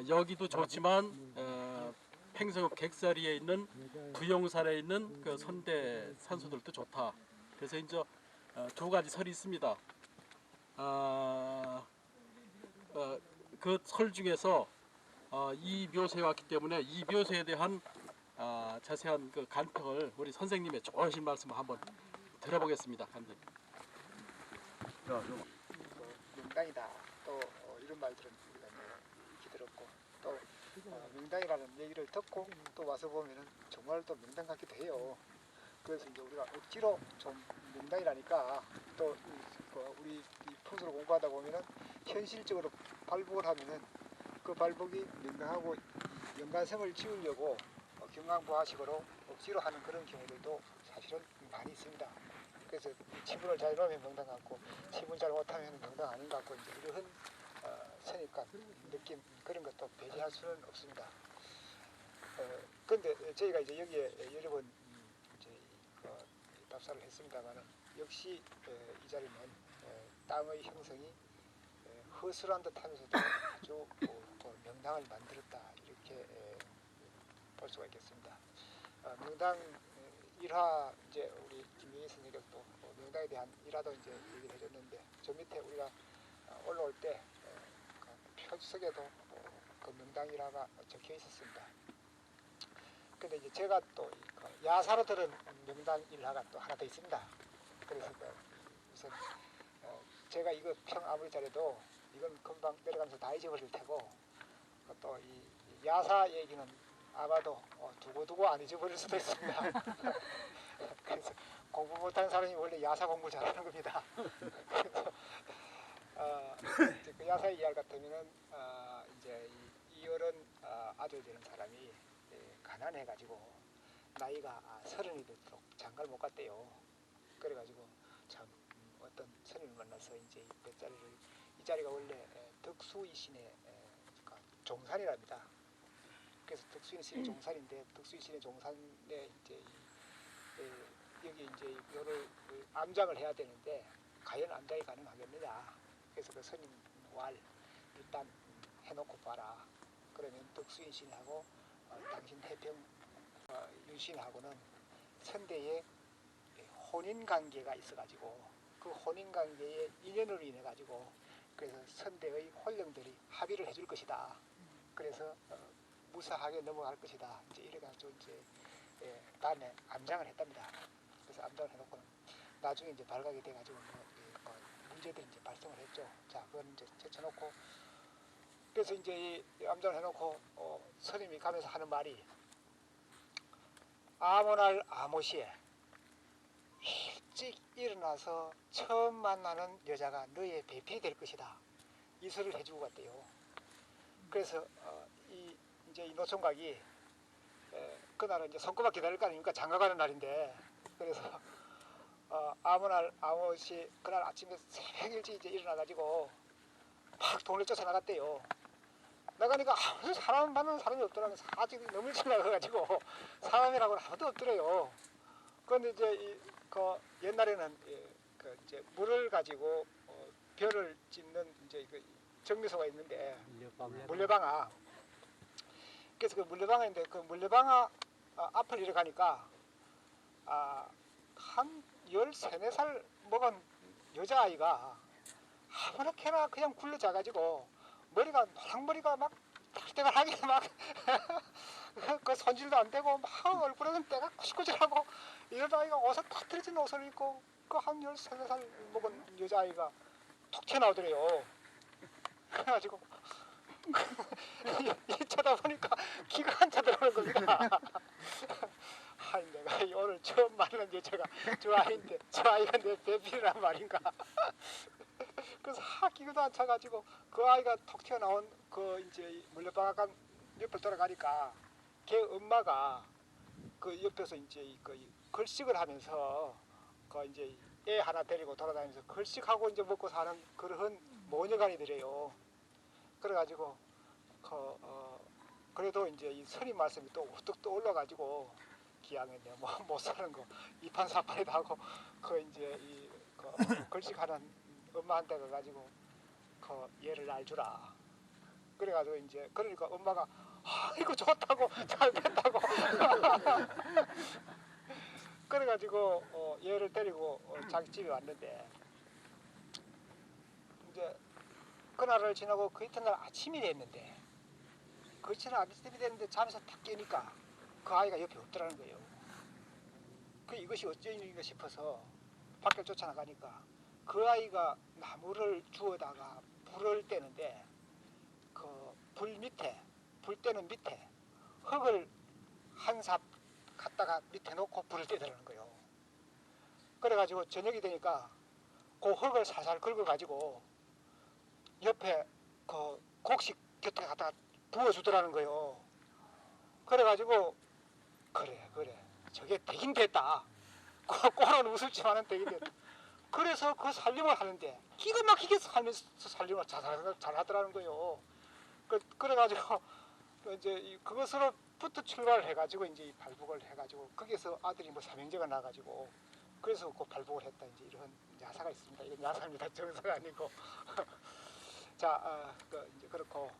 여기도 좋지만 팽성읍 객사리에 있는 부영산에 있는 그 선대 산소들도 좋다. 그래서 이제 두 가지 설이 있습니다. 그 설 중에서 이 묘소에 왔기 때문에 이 묘소에 대한 자세한 그 간평을 우리 선생님의 좋으신 말씀을 한번 들어보겠습니다. 간단히. 명당이다. 또 이런 말들은 우리가 익히 들었고 또 명당이라는 얘기를 듣고 또 와서 보면은 정말 또 명당 같기도 해요. 그래서 이제 우리가 억지로 좀 명당이라니까 또 우리 이 풍수를 공부하다 보면은 현실적으로 발복을 하면은 그 발복이 명당하고 연관성을 지으려고 경강부하식으로 억지로 하는 그런 경우들도 사실은 많이 있습니다. 그래서 치분을 잘 놓으면 명당 같고 치분 잘 못하면 명당 아닌 것 같고 이제 이런 선입관 느낌 그런 것도 배제할 수는 없습니다. 그런데 저희가 이제 여기에 여러 번 이제 답사를 했습니다만은 역시 이 자리는 땅의 형성이 허술한 듯하면서도 아주 명당을 만들었다 이렇게 볼 수가 있겠습니다. 명당 일화 이제 우리 김명희 선생님께서 또 명당에 대한 일화도 이제 얘기를 해줬는데 저 밑에 우리가 올라올 때 표지석에도 그 명당 일화가 적혀 있었습니다. 근데 이제 제가 또 야사로 들은 명당 일화가 또 하나 더 있습니다. 그래서 우선 제가 이거 평 아무리 잘해도 이건 금방 내려가면서 다 잊어버릴 테고 또 이 야사 얘기는 아마도 두고두고 안 잊어버릴 수도 있습니다. 그래서 공부 못하는 사람이 원래 야사 공부 잘하는 겁니다. 그래서 그 야사 이야기 같으면은 이제 이 어른 아들 되는 사람이 가난해가지고 나이가 30이 되도록 장가를 못 갔대요. 그래가지고 참 어떤 스님을 만나서 이제 이 자리가 원래 덕수이신의 종산이랍니다. 그래서 덕수이신의 종산인데 덕수이신의 종산에 이제 여기 이제 요를 암장을 해야 되는데 과연 암장이 가능하겠느냐. 그래서 그 스님 왈 일단 해놓고 봐라. 그러면 덕수인신하고 당신 해평 윤신하고는 선대의 혼인 관계가 있어가지고 그 혼인 관계의 인연으로 인해 가지고 그래서 선대의 혼령들이 합의를 해줄 것이다. 그래서 무사하게 넘어갈 것이다. 이제 이래가지고 이제 다음에 암장을 했답니다. 그래서 암장을 해놓고 나중에 이제 발각이 돼가지고 문제들이 이제 발생을 했죠. 자, 그건 이제 제쳐놓고 그래서 이제 이 암장을 해놓고 스님이 가면서 하는 말이 아무 날 아무 시에 일찍 일어나서 처음 만나는 여자가 너의 배필이 될 것이다. 이 소리를 해주고 갔대요. 그래서 이제 이 노총각이 그날은 이제 손꼽아 기다릴 거 아닙니까? 장가가는 날인데 그래서 아무 날 아무 시 그날 아침에 새벽 일찍 이제 일어나가지고 막 돈을 쫓아 나갔대요. 나가니까 아무 사람 만나는 사람이 없더라고요. 사직이 너무 일찍 나가가지고 사람이라고는 아무도 없더래요. 그런데 이제 그 옛날에는 이제 물을 가지고 별을 짓는 이제 그 정미소가 있는데 물레방아. 그래서 그 물레방아인데 그 물레방아 앞을 이래가니까 한 13, 14살 먹은 여자아이가 아무렇게나 그냥 굴러자가지고 머리가 노랑머리가 막 달대갈하게 막 그 손질도 안 되고 막 얼굴에는 때가 꾸질꾸질하고 이런 아이가 옷을 다 틀어진 옷을 입고 그 한 13, 14살 먹은 여자아이가 톡 튀어나오더래요. 그래가지고 이 쳐다보니까 기가 안 차더라는 겁니다. 아니 내가 오늘 처음 만난 여자가 저 아이인데 저 아이가 내 배필이란 말인가. 그래서 기가도 안 차가지고 그 아이가 톡 튀어나온 그 이제 물레방앗간 옆을 돌아가니까 걔 엄마가 그 옆에서 이제 그 걸식을 하면서 그 이제 애 하나 데리고 돌아다니면서 걸식하고 이제 먹고 사는 그런 모녀간이더래요. 그래가지고 그래도 이제 이 스님 말씀이 또 우뚝 또 올라가지고 기왕에 내가 못 사는 거 이판사판이다 하고 그 이제 그 걸식하는 엄마한테 가가지고 그 얘를 놔주라. 그래가지고 이제 그러니까 엄마가 이거 좋다고 잘 됐다고 그래가지고 얘를 데리고 자기 집에 왔는데 이제 그날을 지나고 그 이튿날 아침이 됐는데 그 이튿날 아침이 됐는데 잠에서 탁 깨니까 그 아이가 옆에 없더라는 거예요. 그 이것이 어째 일인가 싶어서 밖을 쫓아나가니까 그 아이가 나무를 주워다가 불을 떼는데 그 불 밑에 불 떼는 밑에 흙을 한 삽 갖다가 밑에 놓고 불을 떼더라는 거예요. 그래가지고 저녁이 되니까 그 흙을 살살 긁어가지고 옆에 그 곡식 곁에 갖다가 부어주더라는 거예요. 그래가지고 그래 저게 되긴 됐다. 꼴은 우습지만은 되긴 됐다. 그래서 그 살림을 하는데 기가 막히게 살림을 잘 하더라는 거예요. 그래가지고 이제 그것으로부터 출발을 해가지고 이제 발복을 해가지고 거기서 아들이 뭐 삼형제가 나가지고 그래서 그 발복을 했다. 이제 이런 야사가 있습니다. 이건 야사입니다. 정사가 아니고. 자, 이제 그렇고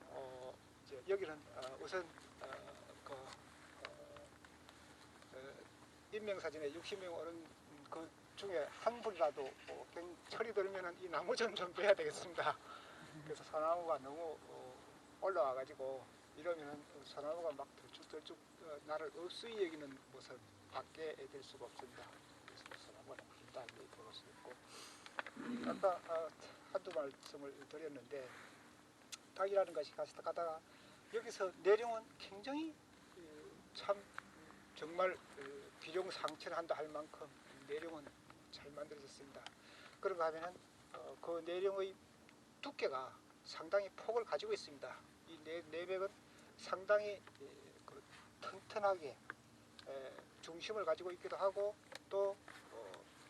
이제 여기는 우선 인명사진에 60명 오는 그 중에 한 분이라도 철이 들면은 이 나무 좀 빼야 되겠습니다. 그래서 소나무가 너무 올라와가지고 이러면은 소나무가 막 덜쭉덜쭉 나를 없이 여기는 모습 밖에 될 수가 없습니다. 그래서 소나무가 너무 길다 이렇게 볼 수 있고 아까 한두 말씀을 드렸는데 닭이라는 것이 가다가 여기서 내용은 굉장히 참 정말 비룡상천한다 할 만큼 내용은 잘 만들어졌습니다. 그런가 하면은 그 내용의 두께가 상당히 폭을 가지고 있습니다. 이 내백은 상당히 튼튼하게 중심을 가지고 있기도 하고 또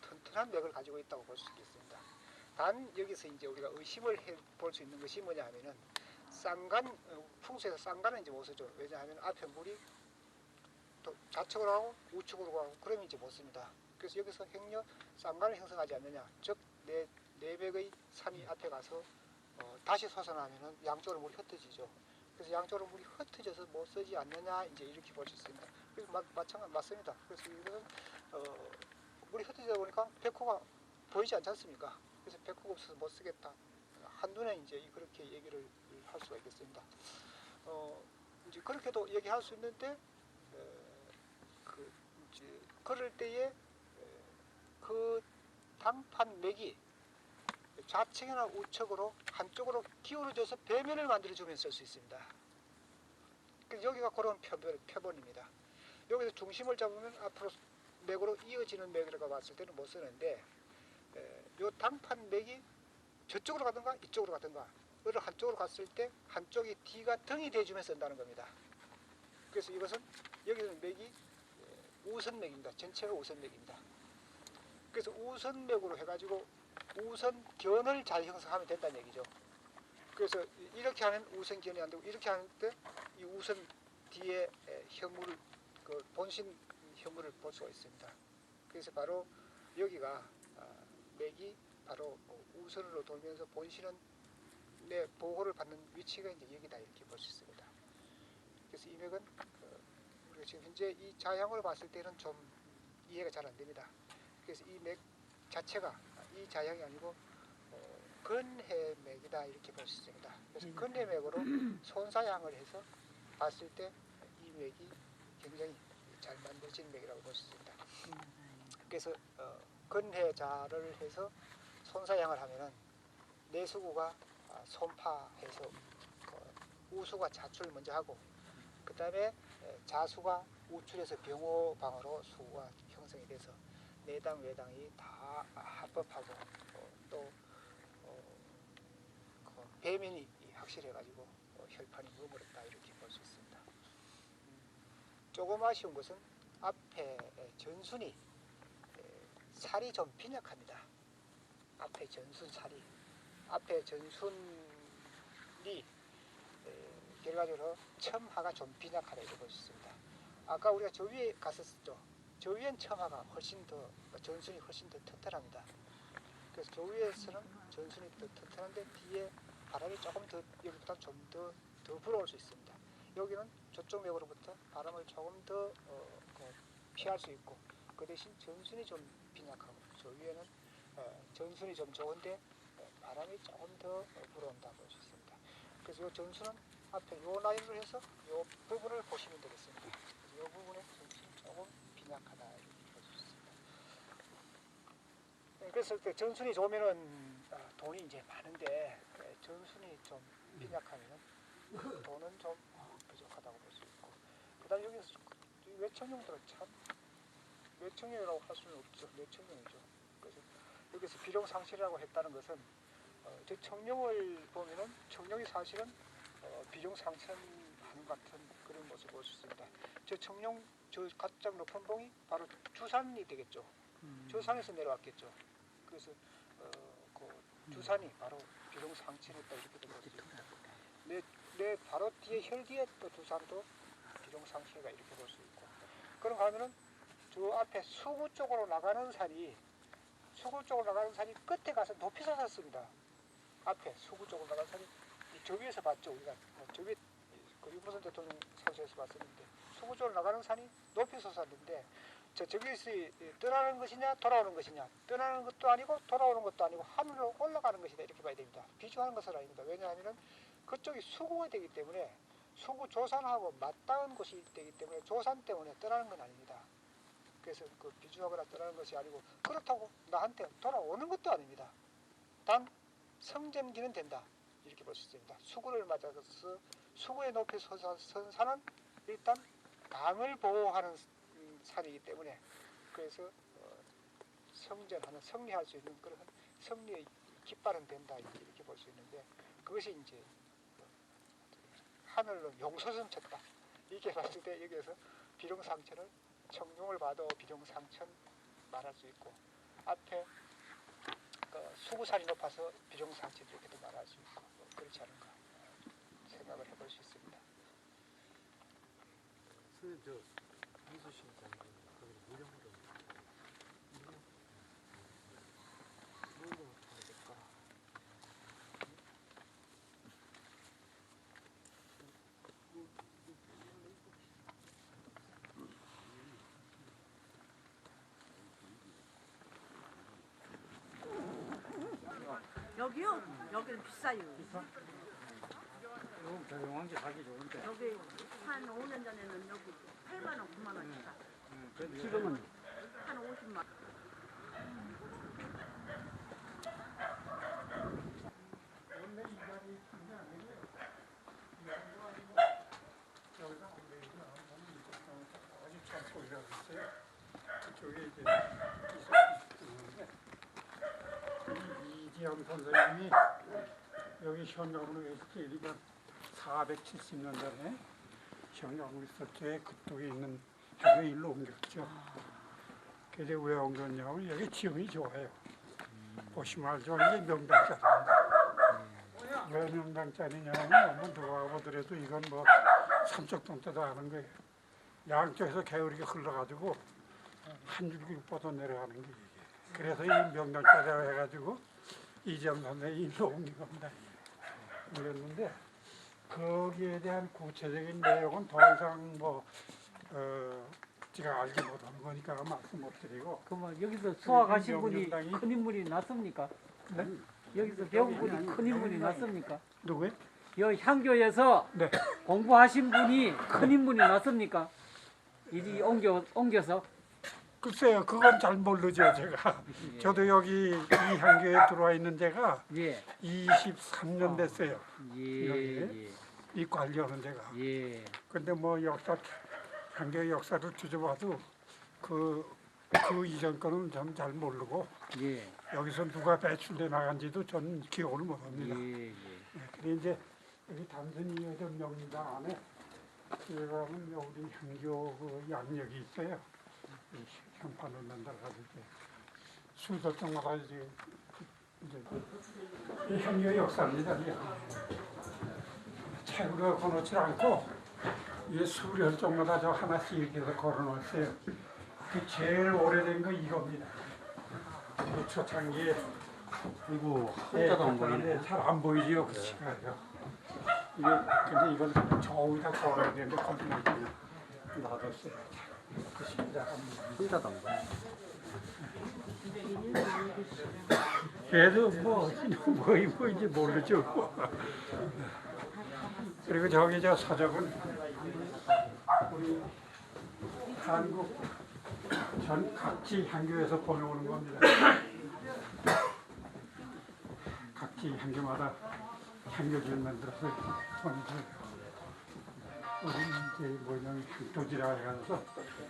튼튼한 맥을 가지고 있다고 볼 수 있겠습니다. 단 여기서 이제 우리가 의심을 해볼 수 있는 것이 뭐냐 하면은 쌍간 풍수에서 쌍간은 이제 못 쓰죠. 왜냐하면 앞에 물이 또 좌측으로 하고 우측으로 가고 그러면 이제 못 씁니다. 그래서 여기서 행여 쌍간을 형성하지 않느냐, 즉 내백의 산이 앞에 가서 다시 솟아나면은 양쪽으로 물이 흩어지죠. 그래서 양쪽으로 물이 흩어져서 못 쓰지 않느냐 이제 이렇게 볼 수 있습니다. 그래서 마찬가지 맞습니다. 그래서 이것은 물이 흩어지다 보니까 백호가 보이지 않지 않습니까? 그래서 백호가 없어서 못 쓰겠다. 한눈에 이제 그렇게 얘기를 할 수가 있겠습니다. 이제 그렇게도 얘기할 수 있는데 그 이제 그럴 때에 그 당판 맥이 좌측이나 우측으로 한쪽으로 기울어져서 배면을 만들어주면 쓸 수 있습니다. 그래서 여기가 그런 표본입니다. 여기서 중심을 잡으면 앞으로 맥으로 이어지는 맥이라고 봤을 때는 못 쓰는데 요 당판 맥이 저쪽으로 가든가 이쪽으로 가든가 어느 한쪽으로 갔을 때 한쪽이 D가 등이 돼주면 쓴다는 겁니다. 그래서 이것은 여기서는 맥이 우선맥입니다. 전체가 우선맥입니다. 그래서 우선맥으로 해가지고 우선견을 잘 형성하면 된다는 얘기죠. 그래서 이렇게 하면 우선견이 안 되고 이렇게 하는데 이 우선 뒤에 형물 그 본신 형물을 볼 수가 있습니다. 그래서 바로 여기가 맥이 바로 우선으로 돌면서 본신은 내 보호를 받는 위치가 이제 여기다 이렇게 볼 수 있습니다. 그래서 이 맥은 우리가 지금 현재 이 자양으로 봤을 때는 좀 이해가 잘 안 됩니다. 그래서 이 맥 자체가 이 자양이 아니고 근해맥이다 이렇게 볼 수 있습니다. 그래서 근해맥으로 손사양을 해서 봤을 때 이 맥이 굉장히 잘 만들어진 맥이라고 볼 수 있습니다. 그래서 근해자를 해서 손사양을 하면은 내수구가 손파해서 우수가 자출을 먼저 하고 그 다음에 자수가 우출해서 병호방으로 수가 형성이 돼서 내당 외당이 다 합법하고 또 배면이 확실해가지고 혈판이 머무렀다 이렇게 볼 수 있습니다. 조금 아쉬운 것은 앞에 전순이 살이 좀 빈약합니다. 앞에 전순 살이 앞에 전순이 결과적으로 첨하가 좀 빈약하다 이렇게 볼 수 있습니다. 아까 우리가 저 위에 갔었죠. 저 위엔 첨하가 훨씬 더 전순이 훨씬 더 튼튼합니다. 그래서 저 위에서는 전순이 더 튼튼한데 뒤에 바람이 조금 더 여기보다 좀 더 불어올 수 있습니다. 여기는 저쪽 맥으로부터 바람을 조금 더 피할 수 있고 그 대신 전순이 좀 빈약하고 저 위에는 전순이 좀 좋은데 바람이 조금 더 불어온다고 볼 수 있습니다. 그래서 이 전순은 앞에 요 라인으로 해서 요 부분을 보시면 되겠습니다. 이 부분에 전순이 조금 빈약하다 이렇게 볼 수 있습니다. 그래서 그 전순이 좋으면은 돈이 이제 많은데 전순이 좀 빈약하면은 돈은 좀 부족하다고 볼 수 있고 그다음 여기서 외청용들은 참 외청용이라고 할 수는 없죠. 외청용이죠. 그래서 여기서 비룡상실이라고 했다는 것은 저 청룡을 보면은 청룡이 사실은 비룡상천하는 같은 그런 모습을 볼 수 있습니다. 저 청룡 저 가장 높은 봉이 바로 주산이 되겠죠. 저 산에서 내려왔겠죠. 그래서 그 주산이 바로 비룡상천이었다 이렇게 볼 수 있습니다. 내 바로 뒤에 혈 뒤에 또 주산도 비룡상천이가 이렇게 볼 수 있고 그런가 하면은 저 앞에 수구 쪽으로 나가는 산이 끝에 가서 높이 솟았습니다. 앞에 수구 쪽으로 나가는 산이 저 위에서 봤죠. 우리가 저 위에 그 윤무선 대통령 사무실에서 봤었는데 수구 쪽으로 나가는 산이 높이 솟았는데 저기서 떠나는 것이냐 돌아오는 것이냐 떠나는 것도 아니고 돌아오는 것도 아니고 하늘로 올라가는 것이다 이렇게 봐야 됩니다. 비주하는 것은 아닙니다. 왜냐하면 그쪽이 수구가 되기 때문에 수구 조산하고 맞닿은 곳이 되기 때문에 조산 때문에 떠나는 건 아닙니다. 그래서 그 비주하거나 떠나는 것이 아니고 그렇다고 나한테 돌아오는 것도 아닙니다. 단 성전기는 된다 이렇게 볼 수 있습니다. 수구를 맞아서 수구의 높이 선 산은 일단 강을 보호하는 산이기 때문에 그래서 성전하는 승리할 수 있는 그런 승리의 깃발은 된다 이렇게 볼 수 있는데 그것이 이제 하늘로 용솟음 쳤다 이렇게 봤을 때 여기에서 비룡상천을 청룡을 봐도 비룡상천 말할 수 있고 앞에 수구산이 높아서 비룡상천 이렇게도 말할 수 있고 그렇지 않은가 생각을 해볼 수 있습니다. 선생님 저 미수씨 장님 거기 무령으로 여기요? 여기는 비싸요. 좀 조용한 게 가기 좋은데. 여기 한 5년 전에는 여기 8만 원, 9만 원이다. 지금은 한 50만 원. 그쪽에 이제 이지영 선생님이 여기 현장으로 있을 때 우리가 470년 전에 현장으로 있을 때 그쪽에 있는 학교 일로 옮겼죠. 그래서 왜 옮겼냐면 여기 지형이 좋아요. 보시면 알죠. 이게 명당짜리입니다. 왜 명당짜리냐면 한번 들어가 보더라도 이건 뭐 삼척동 때도 아는 거예요. 양쪽에서 개울이 흘러가지고 한 줄기 뻗어 내려가는 게 이게. 그래서 이 명당짜리라고 해가지고 이정 선생이 일로 옮긴 겁니다. 그랬는데 거기에 대한 구체적인 내용은 더 이상 뭐 제가 알지 못하는 거니까 말씀 못 드리고. 그러면 여기서 수학하신 분이 명당이- 큰 인물이 났습니까? 네? 여기서 배운 분이 큰 인물이 났습니까? 누구요? 여 향교에서 네. 공부하신 분이 큰 인물이 났습니까? 이리 옮겨서 글쎄요, 그건 잘 모르죠, 제가. 예. 저도 여기 이 향교에 들어와 있는 제가 예. 23년 됐어요. 예. 여기에? 이 관리하는 제가. 예. 근데 뭐 향교 역사를 뒤져봐도 그 이전 거는 전 잘 모르고 예. 여기서 누가 배출돼 나간지도 전 기억을 못합니다. 예. 그래 이제 여기 단순히 여덟 명당 안에 들어가면 우리 향교 그 양력이 있어요. 이 현판을 만들어가지고 수도정마다 이제 이 향교 역사입니다. 책으로 걸어놓지 않고 이 수련정마다 저 하나씩 이렇게 해서 걸어놨어요. 그 제일 오래된 거 이겁니다. 이 초창기에 그리고 혼자도 안 보이네. 잘 안 보이지요, 그 시간이요. 이게 근데 이건 저기다 걸어야 되는데 거기는 그냥 놔뒀어요. 그 혼자도 안 보여. 그래도 뭐 뭐인지 모르죠. 그리고 저기 저 서적은 우리 한국 전 각지 향교에서 보내오는 겁니다. 각지 향교마다 향교지를 만들어서 보내줘요. 우리 이제 뭐냐면 향토지라 해가지고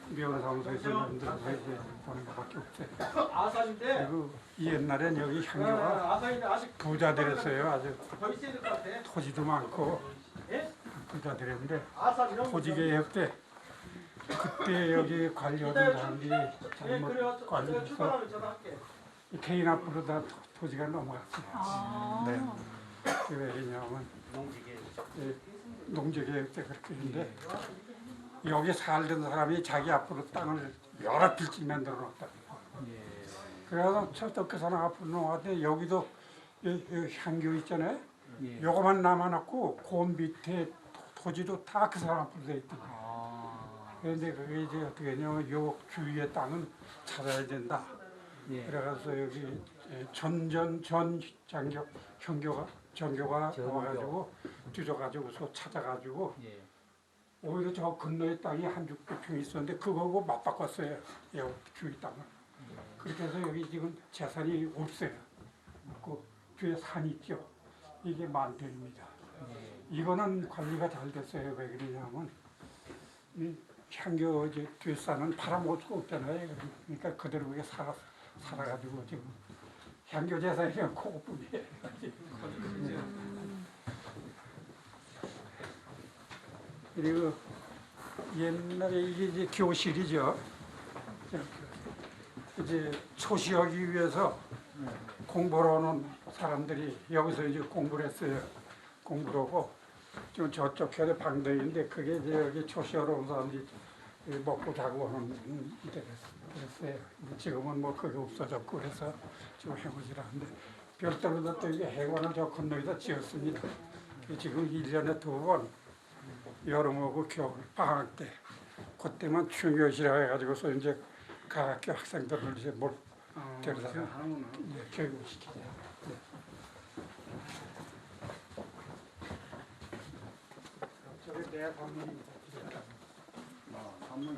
미원사무소에서 만들어서 이제 보는 것밖에 없어요. 아산인데 그리고 옛날엔 여기 향교가 아산인데 아직 부자들이었어요. 아주 더 있어야 될 것 같아. 토지도 많고 예? 부자들인데 아산 이런 토지개혁 때 그때 여기 관리하던 사람들이 잘못 관리해서 출발하면 전화할게. 개인 앞으로 다 토지가 넘어갔어요. 네. 그게 왜냐하면 농지개혁 때 그렇게 했는데 여기 살던 사람이 자기 앞으로 땅을 여러 필씩 만들어 놨다. 그래서 그 사람 앞으로 놓았는데 여기도 이 향교 있잖아요. 요거만 남아놨고 그 밑에 토지도 다 그 사람 앞으로 돼 있더라고요. 그런데 그게 이제 어떻게 했냐면 요 주위의 땅은 찾아야 된다. 그래가서 여기 전 전교가 나와가지고 뒤져가지고서 찾아가지고 오히려 저 건너의 땅이 한 600평 있었는데 그거하고 맞바꿨어요. 요 주위 땅을. 그렇게 해서 여기 지금 재산이 없어요. 그 뒤에 산이 있죠. 이게 만들입니다. 이거는 관리가 잘 됐어요. 왜 그러냐면 이 향교 뒷산은 팔아먹을 수가 없잖아요. 그러니까 그대로 그게 살아가지고 지금 향교 재산이 그냥 코고뿐이에요. 그리고 옛날에 이게 이제 교실이죠. 이제 초시하기 위해서 공부를 하는 사람들이 여기서 이제 공부를 했어요. 공부를 하고 지금 저쪽 편에 방들인데 그게 이제 여기 초시하러 온 사람들이 먹고 자고 하는 데 그랬어요. 지금은 뭐 그게 없어졌고 그래서 지금 해보질 않는데 별도로 또 이게 해관을 저 건너에다 지었습니다. 지금 1년에 2번 여름하고 겨울 방학 때 그때만 중요시라 해가지고서 이제 각 학교 학생들을 이제 데려다가 교육을 시키죠. 내 방문이 한번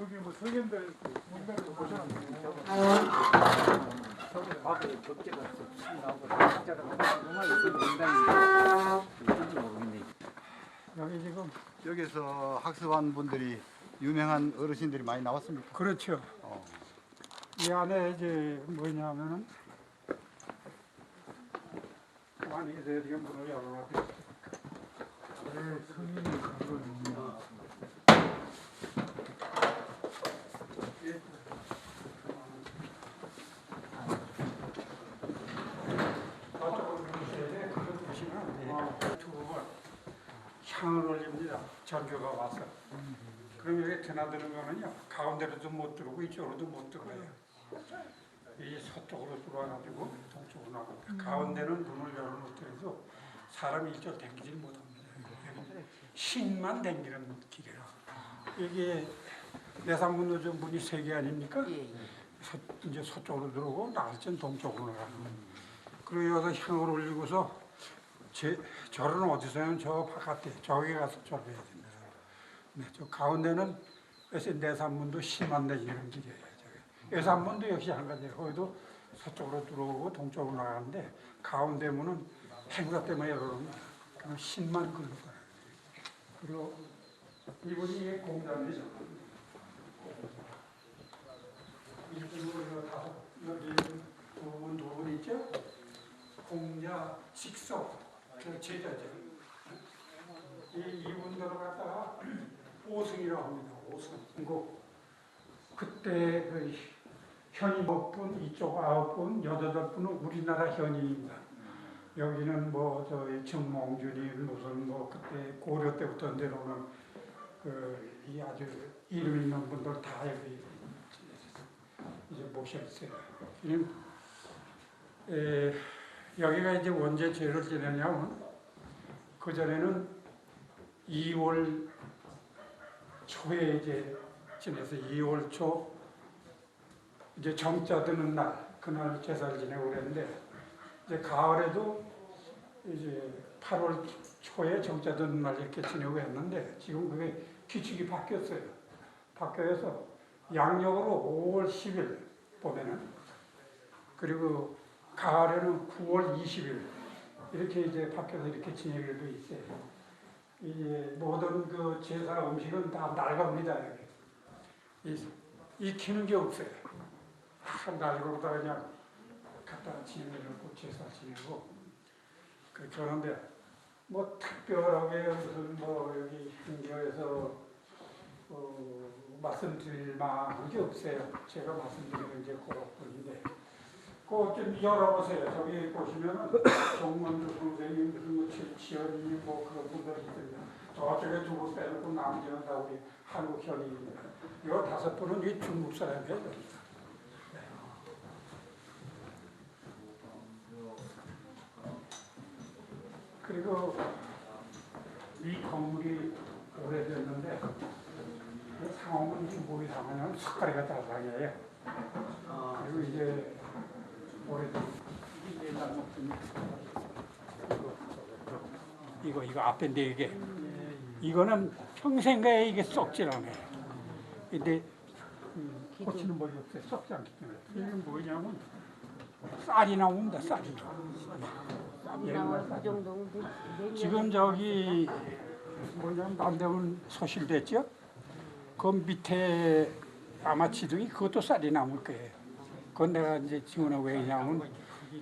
여기 뭐 성인들 문명을 보셨는데 저기 밖에 적재가 나오고 숫자가 정말 이거 농담인지 모르겠네. 여기 지금 여기서 학습한 분들이 유명한 어르신들이 많이 나왔습니까? 그렇죠. 이 안에 이제 뭐냐면은 안에 이제 지금 문을 열어놨어요. 성인이 그거는요. 향을 올립니다. 전교가 와서. 그럼 여기 드나드는 거는요. 가운데로도 못 들어오고 이쪽으로도 못 들어가요. 이 서쪽으로 들어와가지고 동쪽으로 나갑니다. 가운데는 문을 열어놓더라도 사람이 이쪽 댕기질 못합니다. 신만 댕기는 길이에요. 이게 내산문도 좀 문이 3개 아닙니까? 이제 서쪽으로 들어오고 나갈 땐 동쪽으로 나가는. 그리고 여기서 향을 올리고서 절은 어디서 하면 저 바깥에 저기 가서 절해야 됩니다. 네, 저 가운데는 그래서 내산문도 심한 내지는 길이에요. 외산문도 역시 한 가지예요. 거기도 서쪽으로 들어오고 동쪽으로 나가는데 가운데 문은 행사 때문에 열어놓습니다. 그럼 신만 걸로 가요. 그리고 이분이 공자입니다. 이쪽으로 다섯 여기 두 분 있죠? 공자, 직석, 그 제자죠. 이분들을 갖다가 오승이라고 합니다. 오승. 그때 그 현이 9분, 이쪽 9분, 8분은 우리나라 현인입니다. 여기는 뭐 저희 정몽준이 무슨 뭐 그때 고려 때부터 내려오는 그 이 아주 이름 있는 분들 다 여기 이제 모셨어요. 여기가 이제 언제 죄를 지내냐면 그 전에는 2월 초에 이제 지내서 2월 초 이제 정자 드는 날 그날 제사를 지내고 그랬는데 이제 가을에도 이제 8월 초에 정자 드는 날 이렇게 지내고 했는데 지금 그게 규칙이 바뀌었어요. 바뀌어서 양력으로 5월 10일 봄에는 그리고 가을에는 9월 20일 이렇게 이제 바뀌어서 이렇게 지내기도 있어요. 이제 모든 그 제사 음식은 다 낡습니다. 익히는 게 없어요. 다 낡고다 그냥 갖다 지내놓고 제사 지내고 그렇게 하는데 뭐 특별하게 무슨 뭐 여기 행교에서 말씀드릴 만한 게 없어요. 제가 말씀드리는 게 그것뿐인데 그거 좀 열어보세요. 저기 보시면은 정문주 선생님 무슨 뭐 칠치현이 뭐 그런 분들이 있습니다. 저쪽에 2분 빼놓고 나머지는 다 우리 한국 현인입니다. 이 5분은 이 중국 사람이에요. 그리고 이 건물이 오래됐는데 상황은 뭐이 상하냐면 석가래가 다 상해요. 그리고 이제 오래된 옛날 목숨이 이거 앞인데 이게 이거는 평생가에 이게 썩질 않아요. 근데 고치는 법이 없어요. 썩지 않기 때문에. 이게 뭐냐면 쌀이 나옵니다. 쌀이 나와. 그 정도면 지금 저기 뭐냐면 남대문 소실됐죠? 그 밑에 아마 지둥이 그것도 쌀이 남을 거예요. 그건 내가 이제 지원하고 왜냐면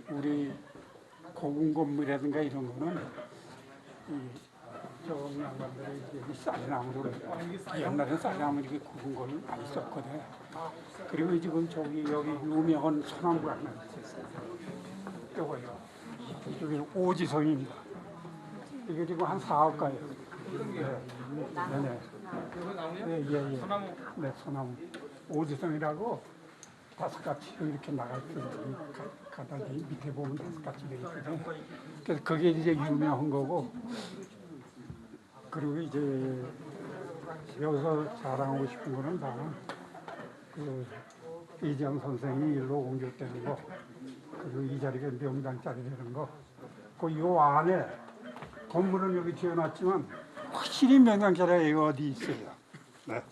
우리 고궁 건물이라든가 이런 거는 저기 양반들이 이제 쌀이나무로 옛날에는 쌀이나무 이렇게 굵은 거는 많이 썼거든. 그리고 지금 저기 여기 유명한 소나무가 하나 있었어요. 요거요. 여기 오지성입니다. 이게 지금 한 4억 가요. 네네. 예. 소나무. 네, 소나무. 오지성이라고 5가지 이렇게 나가있어요. 가다니 밑에 보면 5가지 되어 있거든요. 그래서 그게 이제 유명한 거고. 그리고 이제 여기서 자랑하고 싶은 거는 다 이정 선생이 일로 옮겼다는 거, 그리고 이 자리가 명당 자리 되는 거, 그 요 안에 건물은 여기 지어놨지만 확실히 명당 자리가 어디 있어요. 네.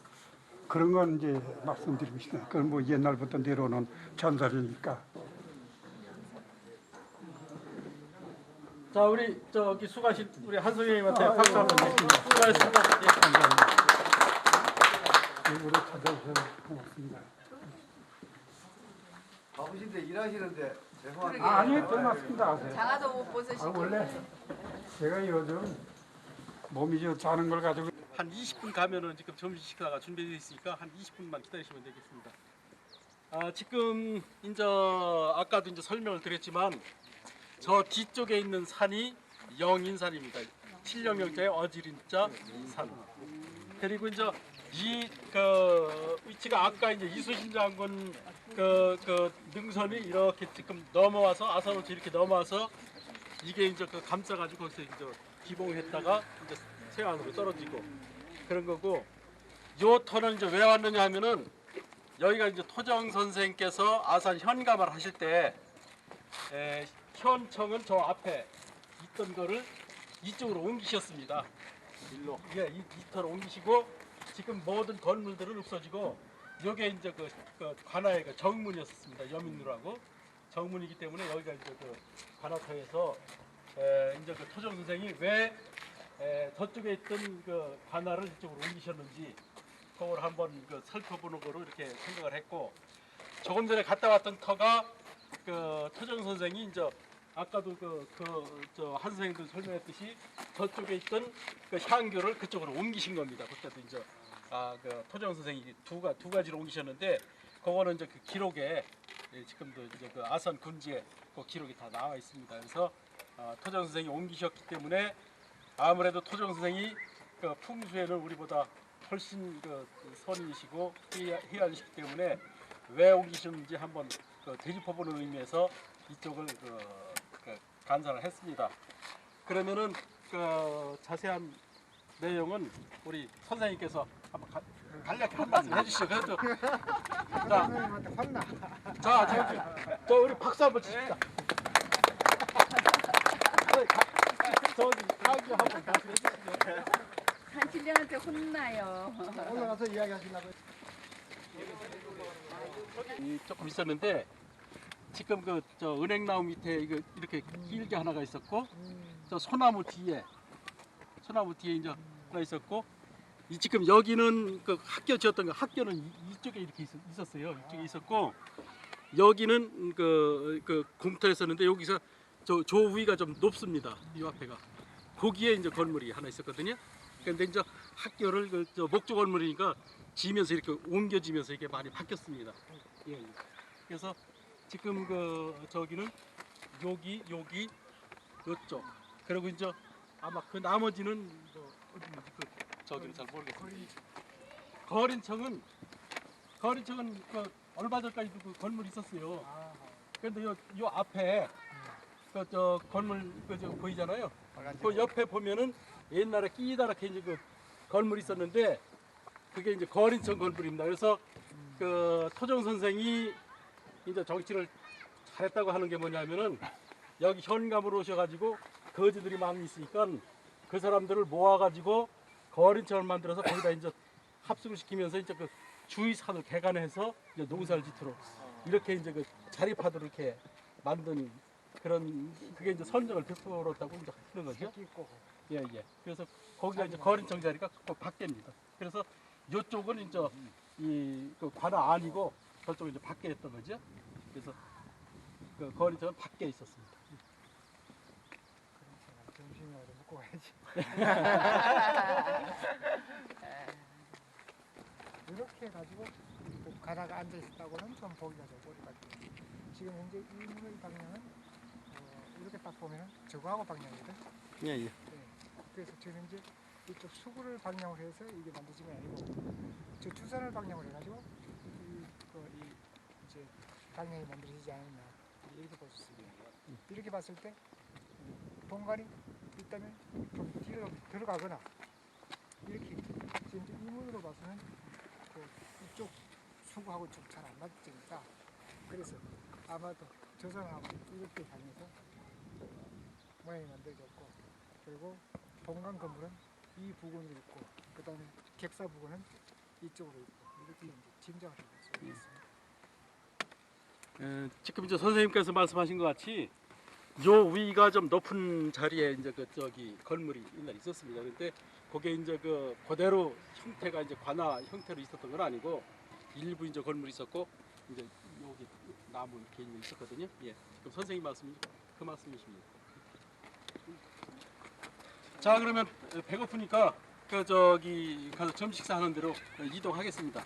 그런 건 이제 말씀드리고 싶어요. 그건 뭐 옛날부터 내려오는 전설이니까. 자, 우리 저기 수고하신 우리 한성님한테 박수 한번 드리겠습니다. 수고하셨습니다. 예. 감사합니다. 일부러 찾아주셔서 고맙습니다. 바쁘신데 일하시는데 죄송합니다. 아니요, 고맙습니다. 장화도 못 벗으시고. 원래 제가 요즘 몸이 좀 자는 걸 가지고 한 20분 가면은 지금 점심 식사가 준비되어 있으니까 한 20분만 기다리시면 되겠습니다. 지금 이제 아까도 이제 설명을 드렸지만 저 뒤쪽에 있는 산이 영인산입니다. 칠령령자의 어지린자 산. 그리고 이제 이 그 위치가 아까 이제 이순신 장군 그 능선이 이렇게 지금 넘어와서 아산호치 이렇게 넘어와서 이게 이제 그 감싸가지고 거기서 이제 기봉했다가 이제 세안으로 떨어지고 그런 거고, 요 터는 이제 왜 왔느냐 하면은 여기가 이제 토정 선생께서 아산 현감을 하실 때 현청은 저 앞에 있던 거를 이쪽으로 옮기셨습니다. 일로 이 터로 옮기시고 지금 모든 건물들은 없어지고 요게 이제 그 관아의 그 정문이었습니다. 여민루라고 정문이기 때문에 여기가 이제 그 관아터에서 이제 그 토정 선생이 왜 저쪽에 있던 그 관아를 이쪽으로 옮기셨는지 그걸 한번 그 살펴보는 거로 이렇게 생각을 했고, 조금 전에 갔다 왔던 터가 그 토정 선생이 이제 아까도 저 한 선생님도 설명했듯이 저쪽에 있던 그 향교를 그쪽으로 옮기신 겁니다. 그때도 이제 그 토정 선생이 두 가지로 옮기셨는데 그거는 이제 그 기록에 지금도 이제 그 아산 군지에 그 기록이 다 나와 있습니다. 그래서 토정 선생이 옮기셨기 때문에 아무래도 토정 선생이 그 풍수에는 우리보다 훨씬 그 선이시고 희한이시기 때문에 왜 옮기셨는지 한번 그 되짚어보는 의미에서 이쪽을 그 간사를 했습니다. 그러면은 그 자세한 내용은 우리 선생님께서 한번 간략히 한 말씀 해주시죠. 그래도 자, 우리 박수 한번 치십시다. 저기 강의 한번 말씀 해주시죠. 한칠령한테 혼나요. 올라가서 이야기하시려고. 조금 있었는데 지금 저 은행나무 밑에 이거 이렇게 길게 하나가 있었고 저 소나무 뒤에 이제 하나 있었고 지금 여기는 그 학교 지었던 거 학교는 이쪽에 이렇게 있었어요. 이쪽에 있었고 여기는 그 공터였었는데 여기서 저 위가 좀 높습니다. 이 앞에가 거기에 이제 건물이 하나 있었거든요. 그런데 이제 학교를 저 목조 건물이니까 지면서 이렇게 옮겨지면서 이게 많이 바뀌었습니다. 예. 그래서 지금 저기는 여기 이쪽 그리고 이제 아마 그 나머지는 뭐 어딘지 저기는 잘 모르겠습니다. 거린청은 그 얼마 전까지도 그 건물이 있었어요. 그런데 요 앞에 저 건물 저 보이잖아요. 그 옆에 보면은 옛날에 끼다랗게 이제 그 건물이 있었는데 그게 이제 거린청 건물입니다. 그래서 그 토정 선생이 이제 정치를 잘했다고 하는 게 뭐냐면은 여기 현감으로 오셔가지고 거지들이 많이 있으니까 그 사람들을 모아가지고 거린청을 만들어서 거기다 이제 합숙을 시키면서 이제 그 주위산을 개간해서 이제 농사를 짓도록 이렇게 이제 그 자립하도록 이렇게 만든 그런 그게 이제 선정을 베풀었다고 이제 하는 거죠. 예. 그래서 거기가 이제 거린청 자리가 꼭 밖에입니다. 그래서 이쪽은 이제 그 관아 아니고 저쪽은 이제 밖에 있던 거죠. 그래서 그 거린청은 밖에 있었습니다. 점심이라도 먹고 가야지. 이렇게 해가지고 가다가 앉아 있었다고는 좀 보기가 좀 어렵거든요. 지금 현재 이문의 방향은 이렇게 딱 보면은 저거하고 방향이거든. 예. 그래서 저는 이제 이쪽 수구를 방향으로 해서 이게 만들어진 게 아니고 저 주산을 방향으로 해가지고 이 이제 방향이 만들어지지 않았나 이렇게 볼 수 있습니다. 이렇게 봤을 때 본관이 있다면 좀 뒤로 들어가거나 이렇게 지금 이문으로 봐서는 이쪽 수구하고 좀 잘 안 맞으니까 그래서 아마도 조선하고 이렇게 다녀서 모양이 만들어졌고 그리고 본관 건물은 이 부근으로 있고 그 다음에 객사 부근은 이쪽으로 있고 이렇게 이제 짐작을 해볼 수 있습니다. 지금 이제 선생님께서 말씀하신 것 같이 요 위가 좀 높은 자리에 이제 그 저기 건물이 옛날에 있었습니다. 그런데 그게 이제 그 그대로 형태가 이제 관아 형태로 있었던 건 아니고 일부 이제 건물이 있었고 이제 여기 나무 이렇게 있었거든요. 예, 그럼 선생님 말씀이 그 말씀이십니다. 자, 그러면 배고프니까 그 저기 가서 점심 식사하는 대로 이동하겠습니다.